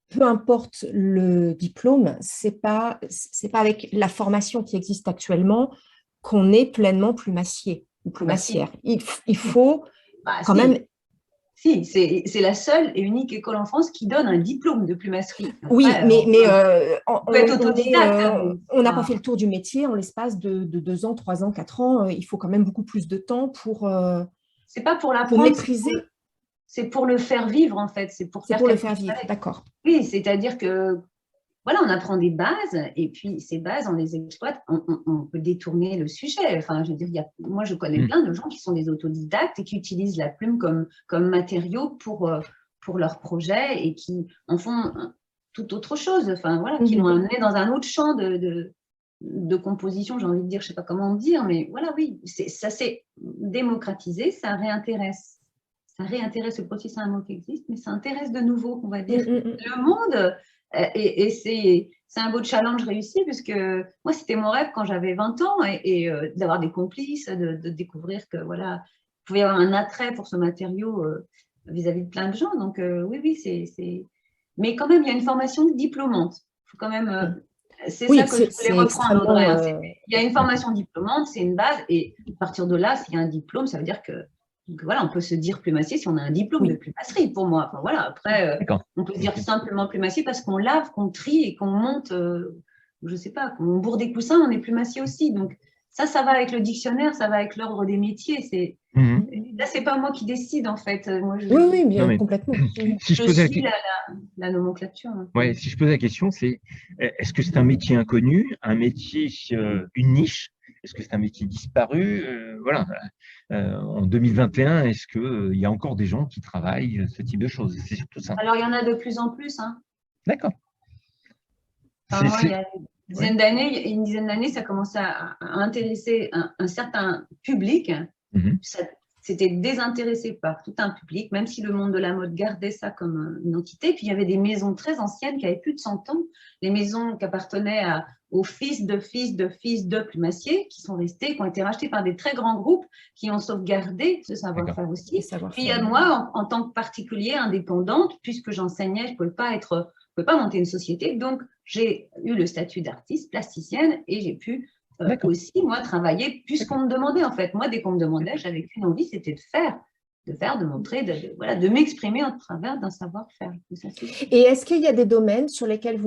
peu importe le diplôme, c'est pas avec la formation qui existe actuellement qu'on est pleinement plumassier ou plumassière. Il faut quand même… Si, c'est la seule et unique école en France qui donne un diplôme de plumasserie. Après, oui, mais on peut être autodidacte. On n'a pas fait le tour du métier en l'espace de 2 ans, 3 ans, 4 ans. Il faut quand même beaucoup plus de temps pour… c'est pas pour l'apprendre, maîtriser. C'est pour le faire vivre, en fait. C'est pour le faire vivre, d'accord. Oui, c'est-à-dire que, voilà, on apprend des bases, et puis ces bases, on les exploite, on peut détourner le sujet. Enfin, je veux dire, moi, je connais plein de gens qui sont des autodidactes et qui utilisent la plume comme matériau pour leurs projets et qui en font tout autre chose. Enfin, voilà, qui l'ont amené dans un autre champ de composition, j'ai envie de dire, je ne sais pas comment dire, mais voilà, oui, ça s'est démocratisé, ça réintéresse. Ça réintéresse le processus, c'est un mot qui existe, mais ça intéresse de nouveau, on va dire, le monde. Et c'est un beau challenge réussi, puisque moi, c'était mon rêve quand j'avais 20 ans, et d'avoir des complices, de découvrir que, voilà, il pouvait y avoir un attrait pour ce matériau vis-à-vis de plein de gens. Donc, oui, c'est… Mais quand même, il y a une formation diplômante. Il faut quand même… c'est ça que je voulais reprendre, Audrey. Il y a une formation diplômante, c'est une base, et à partir de là, s'il y a un diplôme, ça veut dire que… Donc voilà, on peut se dire plumassier si on a un diplôme de plumasserie, pour moi. Enfin, voilà, après, on peut se dire simplement plumassier parce qu'on lave, qu'on trie et qu'on monte, je ne sais pas, qu'on bourre des coussins, on est plumassier aussi. Donc ça va avec le dictionnaire, ça va avec l'ordre des métiers. Là, ce n'est pas moi qui décide, en fait. Moi, oui, bien, complètement. Si je suis la nomenclature. Ouais, si je pose la question, c'est est-ce que c'est un métier inconnu, un métier, une niche? Est-ce que c'est un métier disparu? Voilà. En 2021, est-ce qu'il y a encore des gens qui travaillent ce type de choses? C'est surtout ça. Alors, il y en a de plus en plus. D'accord. Enfin, moi, il y a une dizaine d'années, ça commençait à intéresser un certain public. c'était désintéressé par tout un public, même si le monde de la mode gardait ça comme une entité. Puis il y avait des maisons très anciennes qui avaient plus de 100 ans, les maisons qui appartenaient aux fils de plumassiers, qui sont restés, qui ont été rachetés par des très grands groupes, qui ont sauvegardé ce savoir-faire aussi. Puis il y a moi, en tant que particulier indépendante, puisque j'enseignais, je ne pouvais pas monter une société, donc j'ai eu le statut d'artiste plasticienne et j'ai pu aussi, moi, travailler, puisqu'on me demandait, en fait. Moi, dès qu'on me demandait, j'avais qu'une envie, c'était de montrer, de m'exprimer au travers d'un savoir-faire. Et est-ce qu'il y a des domaines sur lesquels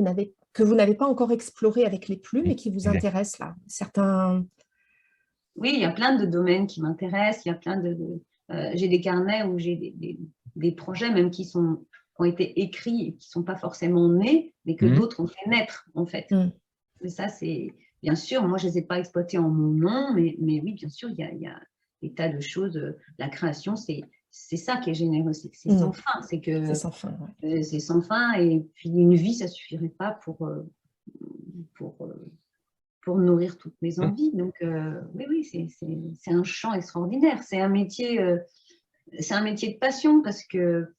que vous n'avez pas encore exploré avec les plumes et qui vous intéressent là? Certains... Oui, il y a plein de domaines qui m'intéressent. Il y a plein j'ai des carnets où j'ai des projets même qui ont été écrits et qui ne sont pas forcément nés, mais que d'autres ont fait naître, en fait. Et ça, c'est... Bien sûr, moi, je ne les ai pas exploités en mon nom, mais oui, bien sûr, il y a des tas de choses. La création, c'est ça qui est généreux, c'est sans fin. C'est sans fin. Ouais. C'est sans fin, et puis une vie, ça ne suffirait pas pour nourrir toutes mes envies. Donc, oui, c'est un champ extraordinaire. C'est un métier de passion, parce que,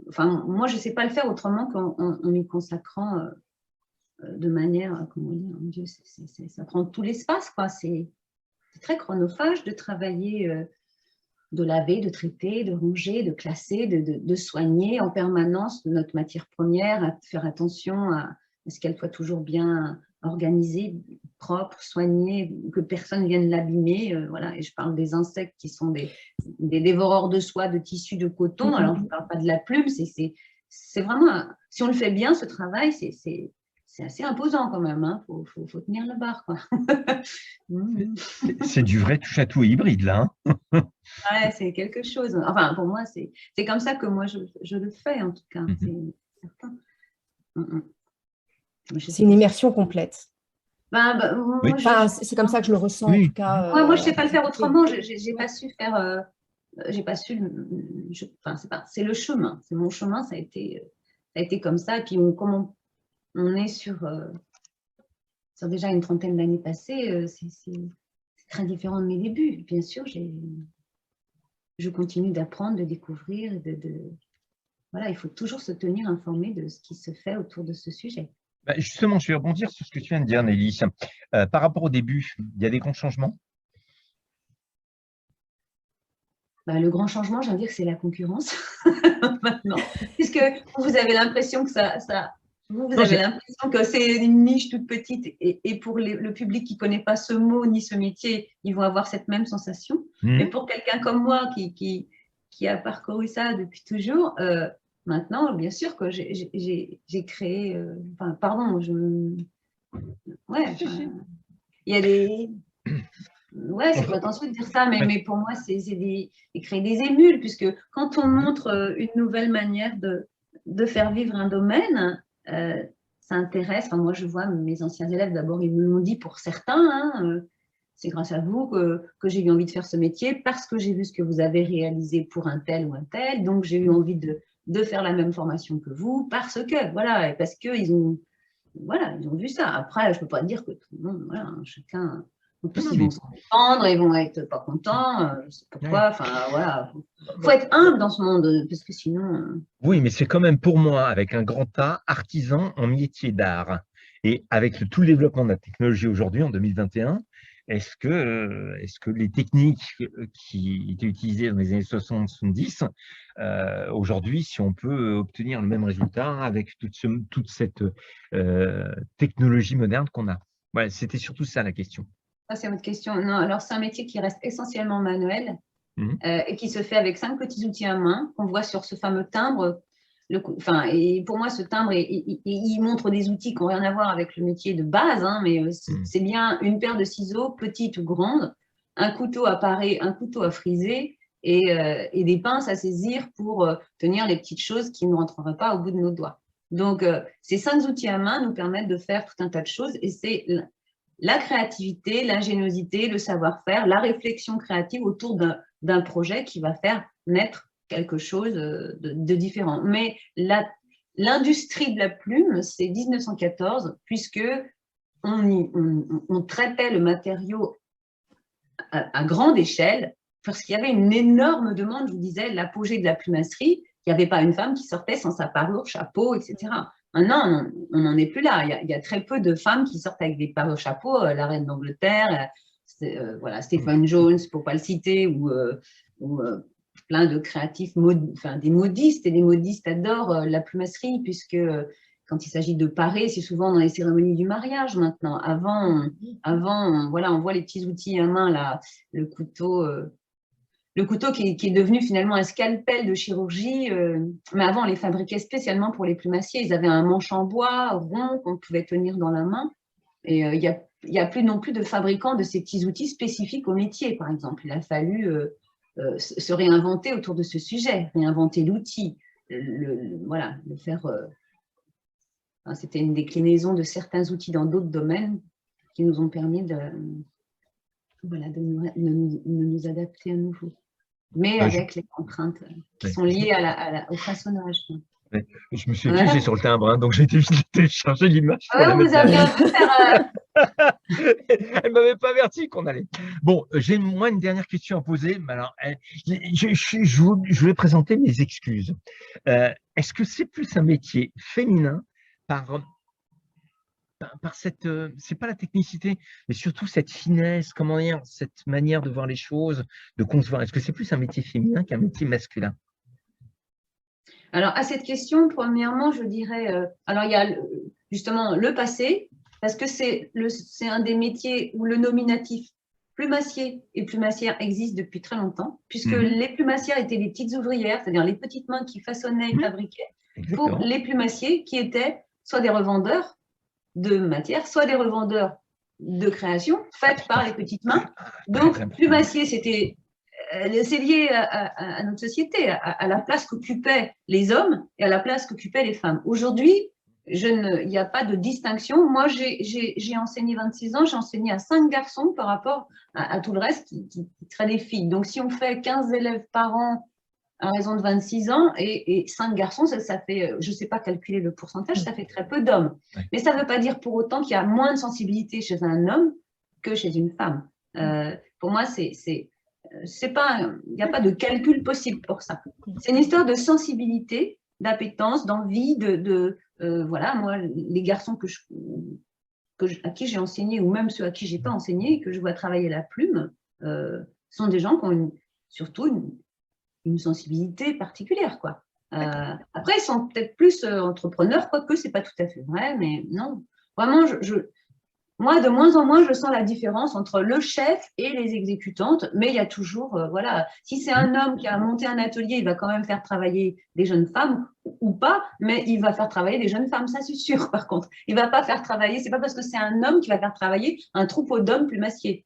enfin, moi, je ne sais pas le faire autrement qu'en y consacrant de manière, comment dire, mon Dieu, ça prend tout l'espace, quoi. C'est très chronophage de travailler, de laver, de traiter, de ranger, de classer, de soigner en permanence notre matière première, à faire attention à ce qu'elle soit toujours bien organisée, propre, soignée, que personne vienne l'abîmer. Voilà. Et je parle des insectes qui sont des dévoreurs de soie, de tissu, de coton. Alors, je ne parle pas de la plume, c'est vraiment, si on le fait bien, ce travail, c'est assez imposant quand même, hein. Faut tenir la barre, quoi. C'est du vrai touche-à-tout hybride, là. Ouais, c'est quelque chose. Enfin, pour moi, c'est comme ça que moi, je le fais, en tout cas. C'est certain. C'est une immersion complète. Oui. C'est comme ça que je le ressens, en tout cas. Moi, je ne sais pas le faire autrement. Je n'ai pas su faire... j'ai pas su... c'est le chemin. C'est mon chemin, ça a été comme ça. Et puis, comme on est sur déjà une trentaine d'années passées, c'est très différent de mes débuts. Bien sûr, je continue d'apprendre, de découvrir. Voilà, il faut toujours se tenir informé de ce qui se fait autour de ce sujet. Justement, je vais rebondir sur ce que tu viens de dire, Nelly. Par rapport au début, il y a des grands changements? Le grand changement, j'ai envie de dire que c'est la concurrence maintenant, puisque vous avez l'impression que vous avez l'impression que c'est une niche toute petite, et pour le public qui ne connaît pas ce mot ni ce métier, ils vont avoir cette même sensation. Mais pour quelqu'un comme moi qui a parcouru ça depuis toujours, maintenant, bien sûr que j'ai créé... il y a des... Ouais, c'est prétentieux de dire ça, mais pour moi, c'est créer des émules, puisque quand on montre une nouvelle manière de faire vivre un domaine, ça intéresse. Enfin, moi, je vois mes anciens élèves, d'abord, ils me l'ont dit pour certains, hein, c'est grâce à vous que j'ai eu envie de faire ce métier, parce que j'ai vu ce que vous avez réalisé pour un tel ou un tel, donc j'ai eu envie de faire la même formation que vous, parce qu'ils ont vu ça. Après, je ne peux pas dire que tout le monde, voilà, chacun... En plus, ils vont s'en défendre, ils vont être pas contents. Je sais pourquoi. Enfin, voilà. Faut être humble dans ce monde, parce que sinon. Oui, mais c'est quand même pour moi, avec un grand A, artisan en métier d'art. Et avec tout le développement de la technologie aujourd'hui, en 2021, est-ce que les techniques qui étaient utilisées dans les années 60-70, aujourd'hui, si on peut obtenir le même résultat avec toute cette technologie moderne qu'on a? Ouais, c'était surtout ça la question. Ça, c'est votre question. Non, alors c'est un métier qui reste essentiellement manuel et qui se fait avec 5 petits outils à main qu'on voit sur ce fameux timbre. Et pour moi, ce timbre, il montre des outils qui n'ont rien à voir avec le métier de base, hein, mais c'est bien une paire de ciseaux, petite ou grande, un couteau à parer, un couteau à friser et des pinces à saisir pour tenir les petites choses qui ne rentreraient pas au bout de nos doigts. Donc, ces 5 outils à main nous permettent de faire tout un tas de choses, et c'est la créativité, l'ingéniosité, le savoir-faire, la réflexion créative autour d'un projet qui va faire naître quelque chose de différent. Mais l'industrie de la plume, c'est 1914, puisque on traitait le matériau à grande échelle parce qu'il y avait une énorme demande, je vous disais, l'apogée de la plumasserie. Il n'y avait pas une femme qui sortait sans sa parure, chapeau, etc. Maintenant, on n'en est plus là. Il y a très peu de femmes qui sortent avec des parures, chapeaux. La reine d'Angleterre, voilà, Stephen Jones, pour ne pas le citer, ou plein de créatifs, des modistes. Et les modistes adorent la plumasserie, puisque quand il s'agit de parer, c'est souvent dans les cérémonies du mariage maintenant. Avant voilà, on voit les petits outils à main, là, le couteau qui est devenu finalement un scalpel de chirurgie, mais avant, on les fabriquait spécialement pour les plumassiers. Ils avaient un manche en bois rond qu'on pouvait tenir dans la main. Et il n'y a plus non plus de fabricants de ces petits outils spécifiques au métier, par exemple. Il a fallu se réinventer autour de ce sujet, réinventer l'outil, voilà, le faire. C'était une déclinaison de certains outils dans d'autres domaines qui nous ont permis de nous adapter à nouveau. Mais avec les contraintes qui sont liées au façonnage. Ouais. Je me suis figé sur le timbre, hein, donc j'ai été télécharger l'image. Vous avez un peu faire. Elle ne m'avait pas averti qu'on allait. Bon, j'ai moi une dernière question à poser. Alors, je voulais présenter mes excuses. Est-ce que c'est plus un métier féminin par cette, c'est pas la technicité, mais surtout cette finesse, comment dire, cette manière de voir les choses, de concevoir. Est-ce que c'est plus un métier féminin qu'un métier masculin? Alors, à cette question, premièrement, je dirais, alors il y a justement le passé, parce que c'est un des métiers où le nominatif plumassier et plumassière existe depuis très longtemps, puisque les plumassières étaient les petites ouvrières, c'est-à-dire les petites mains qui façonnaient et fabriquaient, pour les plumassiers qui étaient soit des revendeurs de matière, soit des revendeurs de création faites par les petites mains. Donc, plumassier, c'est lié à notre société, à la place qu'occupaient les hommes et à la place qu'occupaient les femmes. Aujourd'hui, il n'y a pas de distinction. Moi, j'ai enseigné 26 ans, j'ai enseigné à 5 garçons par rapport à tout le reste qui serait des filles. Donc, si on fait 15 élèves par an à raison de 26 ans et 5 garçons, ça fait, je ne sais pas calculer le pourcentage, ça fait très peu d'hommes. Mais ça ne veut pas dire pour autant qu'il y a moins de sensibilité chez un homme que chez une femme. Pour moi, il n'y a pas de calcul possible pour ça. C'est une histoire de sensibilité, d'appétence, d'envie, voilà, moi, les garçons à qui j'ai enseigné, ou même ceux à qui je n'ai pas enseigné, et que je vois travailler la plume, sont des gens qui ont surtout une sensibilité particulière, quoi. Après, ils sont peut-être plus entrepreneurs, quoique ce n'est pas tout à fait vrai, mais non. Vraiment, moi, de moins en moins, je sens la différence entre le chef et les exécutantes, mais il y a toujours, voilà, si c'est un homme qui a monté un atelier, il va quand même faire travailler des jeunes femmes ou pas, mais il va faire travailler des jeunes femmes, ça c'est sûr, par contre. Il ne va pas faire travailler, c'est pas parce que c'est un homme qui va faire travailler un troupeau d'hommes plumassiers.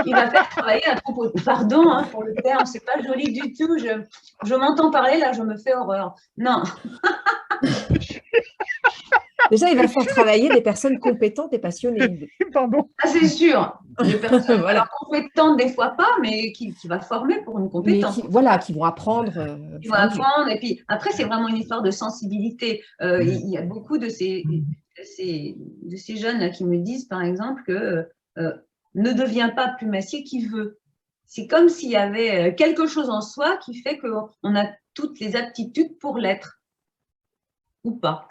Il va faire travailler un troupeau. Pardon hein, pour le terme, c'est pas joli du tout. Je m'entends parler, là, je me fais horreur. Non. Déjà, il va faire travailler des personnes compétentes et passionnées. Pardon. Ah, c'est sûr. Des personnes voilà. Compétentes, des fois pas, mais qui va former pour une compétence. Qui vont apprendre. Qui vont apprendre. Et puis, après, c'est vraiment une histoire de sensibilité. Il y a beaucoup de ces jeunes-là qui me disent, par exemple, que ne devient pas plumassier qui veut. C'est comme s'il y avait quelque chose en soi qui fait qu'on a toutes les aptitudes pour l'être. Ou pas.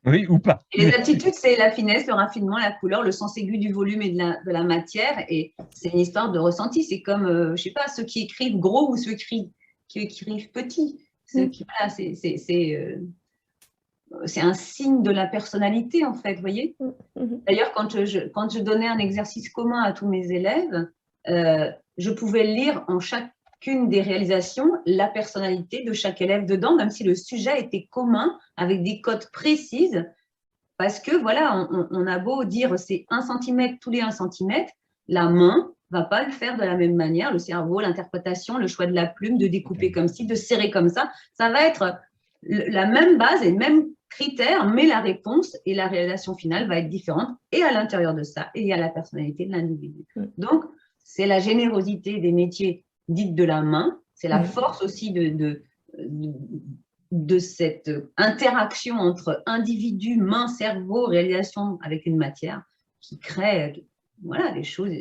Oui, ou pas. Et les aptitudes, c'est la finesse, le raffinement, la couleur, le sens aigu du volume et de la matière. Et c'est une histoire de ressenti. C'est comme, je ne sais pas, ceux qui écrivent gros ou ceux qui écrivent petit. Voilà, c'est un signe de la personnalité, en fait, vous voyez. D'ailleurs, quand je donnais un exercice commun à tous mes élèves, je pouvais lire en chacune des réalisations la personnalité de chaque élève dedans, même si le sujet était commun, avec des codes précises, parce que, voilà, on a beau dire c'est 1 cm tous les 1 cm, la main ne va pas le faire de la même manière, le cerveau, l'interprétation, le choix de la plume, de découper comme ci, de serrer comme ça va être la même base et le même critère, mais la réponse et la réalisation finale va être différente et à l'intérieur de ça et à la personnalité de l'individu. Donc, c'est la générosité des métiers dits de la main, c'est la force aussi de cette interaction entre individu, main, cerveau, réalisation avec une matière qui crée voilà, des choses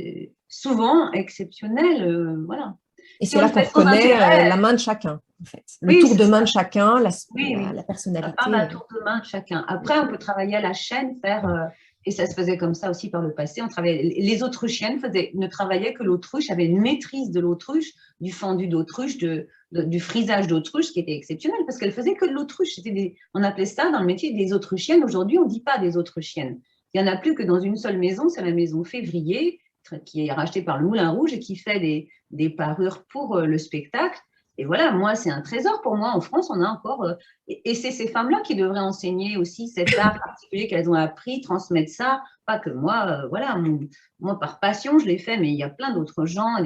souvent exceptionnelles. Voilà. Et c'est là qu'on reconnaît la main de chacun, en fait. Le tour de main de chacun, la personnalité. Ça part d'un tour de main de chacun. Après, on peut travailler à la chaîne, et ça se faisait comme ça aussi par le passé. Les autruchiennes ne travaillaient que l'autruche, avaient une maîtrise de l'autruche, du fendu d'autruche, du frisage d'autruche, ce qui était exceptionnel, parce qu'elles faisaient que de l'autruche. On appelait ça dans le métier des autruchiennes. Aujourd'hui, on ne dit pas des autruchiennes. Il n'y en a plus que dans une seule maison, c'est la maison Février, qui est rachetée par le Moulin Rouge et qui fait des parures pour le spectacle. Et voilà, moi, c'est un trésor pour moi. En France, on a encore… et c'est ces femmes-là qui devraient enseigner aussi cet art particulier qu'elles ont appris, transmettre ça. Pas que moi, voilà, moi, par passion, je l'ai fait, mais il y a plein d'autres gens,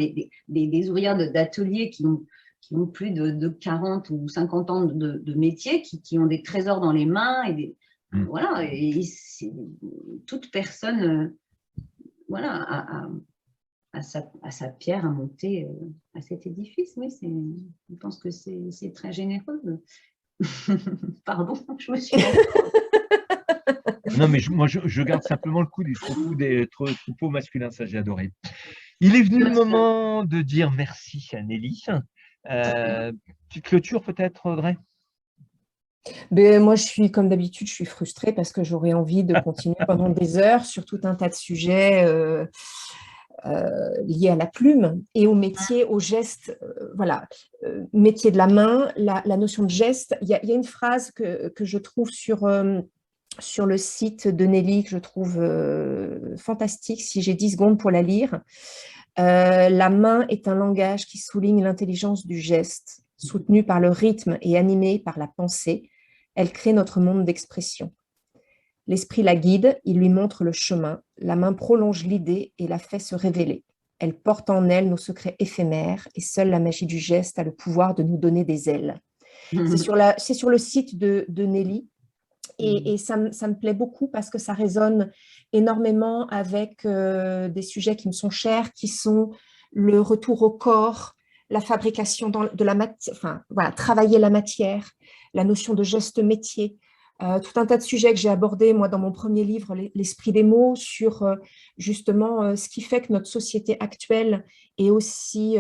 des ouvrières d'ateliers qui ont plus de 40 ou 50 ans de métier, qui ont des trésors dans les mains. Voilà, et toute personne voilà, à sa pierre à monter à cet édifice. Oui, je pense que c'est très généreux. Pardon, je me suis… Non, mais moi, je garde simplement le coup des troupeaux masculins, ça j'ai adoré. Il est venu le moment de dire merci à Nelly. Petite clôture peut-être, Audrey? Ben, moi, comme d'habitude, je suis frustrée parce que j'aurais envie de continuer pendant des heures sur tout un tas de sujets liés à la plume et au métier, au geste. Voilà, métier de la main, la notion de geste. Il y a une phrase que je trouve sur le site de Nelly que je trouve fantastique, si j'ai 10 secondes pour la lire. La main est un langage qui souligne l'intelligence du geste, soutenue par le rythme et animée par la pensée. Elle crée notre monde d'expression. L'esprit la guide, il lui montre le chemin. La main prolonge l'idée et la fait se révéler. Elle porte en elle nos secrets éphémères et seule la magie du geste a le pouvoir de nous donner des ailes. C'est sur le site de Nelly. Et ça me plaît beaucoup parce que ça résonne énormément avec des sujets qui me sont chers, qui sont le retour au corps, la fabrication de la matière, enfin, voilà, travailler la matière, la notion de geste métier, tout un tas de sujets que j'ai abordés, moi, dans mon premier livre, L'esprit des mots, sur justement ce qui fait que notre société actuelle est aussi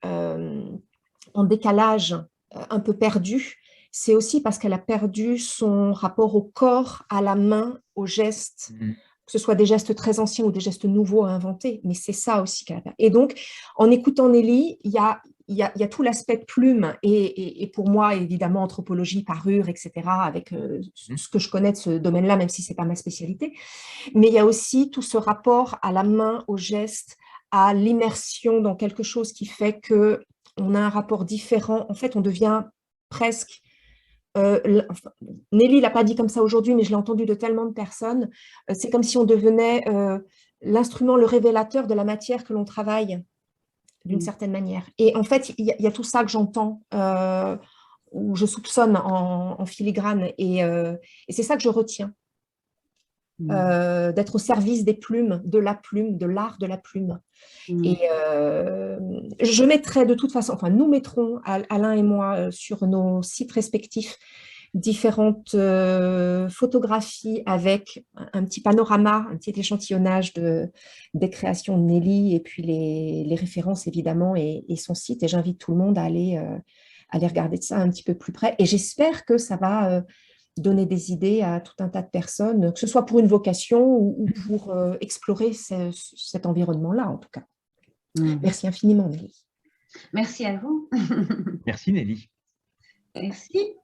en décalage, un peu perdue. C'est aussi parce qu'elle a perdu son rapport au corps, à la main, aux gestes, que ce soit des gestes très anciens ou des gestes nouveaux à inventer, mais c'est ça aussi qu'elle a perdu. Et donc, en écoutant Nelly, il y a tout l'aspect de plume, et pour moi, évidemment, anthropologie, parure, etc., avec ce que je connais de ce domaine-là, même si ce n'est pas ma spécialité, mais il y a aussi tout ce rapport à la main, au geste, à l'immersion dans quelque chose qui fait qu'on a un rapport différent. En fait, on devient presque… Nelly ne l'a pas dit comme ça aujourd'hui, mais je l'ai entendu de tellement de personnes. C'est comme si on devenait l'instrument, le révélateur de la matière que l'on travaille, d'une certaine manière. Et en fait, il y a tout ça que j'entends, ou je soupçonne en filigrane, et c'est ça que je retiens. D'être au service des plumes, de l'art de la plume. Et je mettrai de toute façon, enfin nous mettrons, Alain et moi, sur nos sites respectifs, différentes photographies avec un petit panorama, un petit échantillonnage des créations de Nelly, et puis les références évidemment, et son site. Et j'invite tout le monde à aller regarder ça un petit peu plus près. Et j'espère que ça va donner des idées à tout un tas de personnes, que ce soit pour une vocation ou pour explorer cet environnement-là, en tout cas. Merci infiniment, Nelly. Merci à vous. Merci, Nelly. Merci.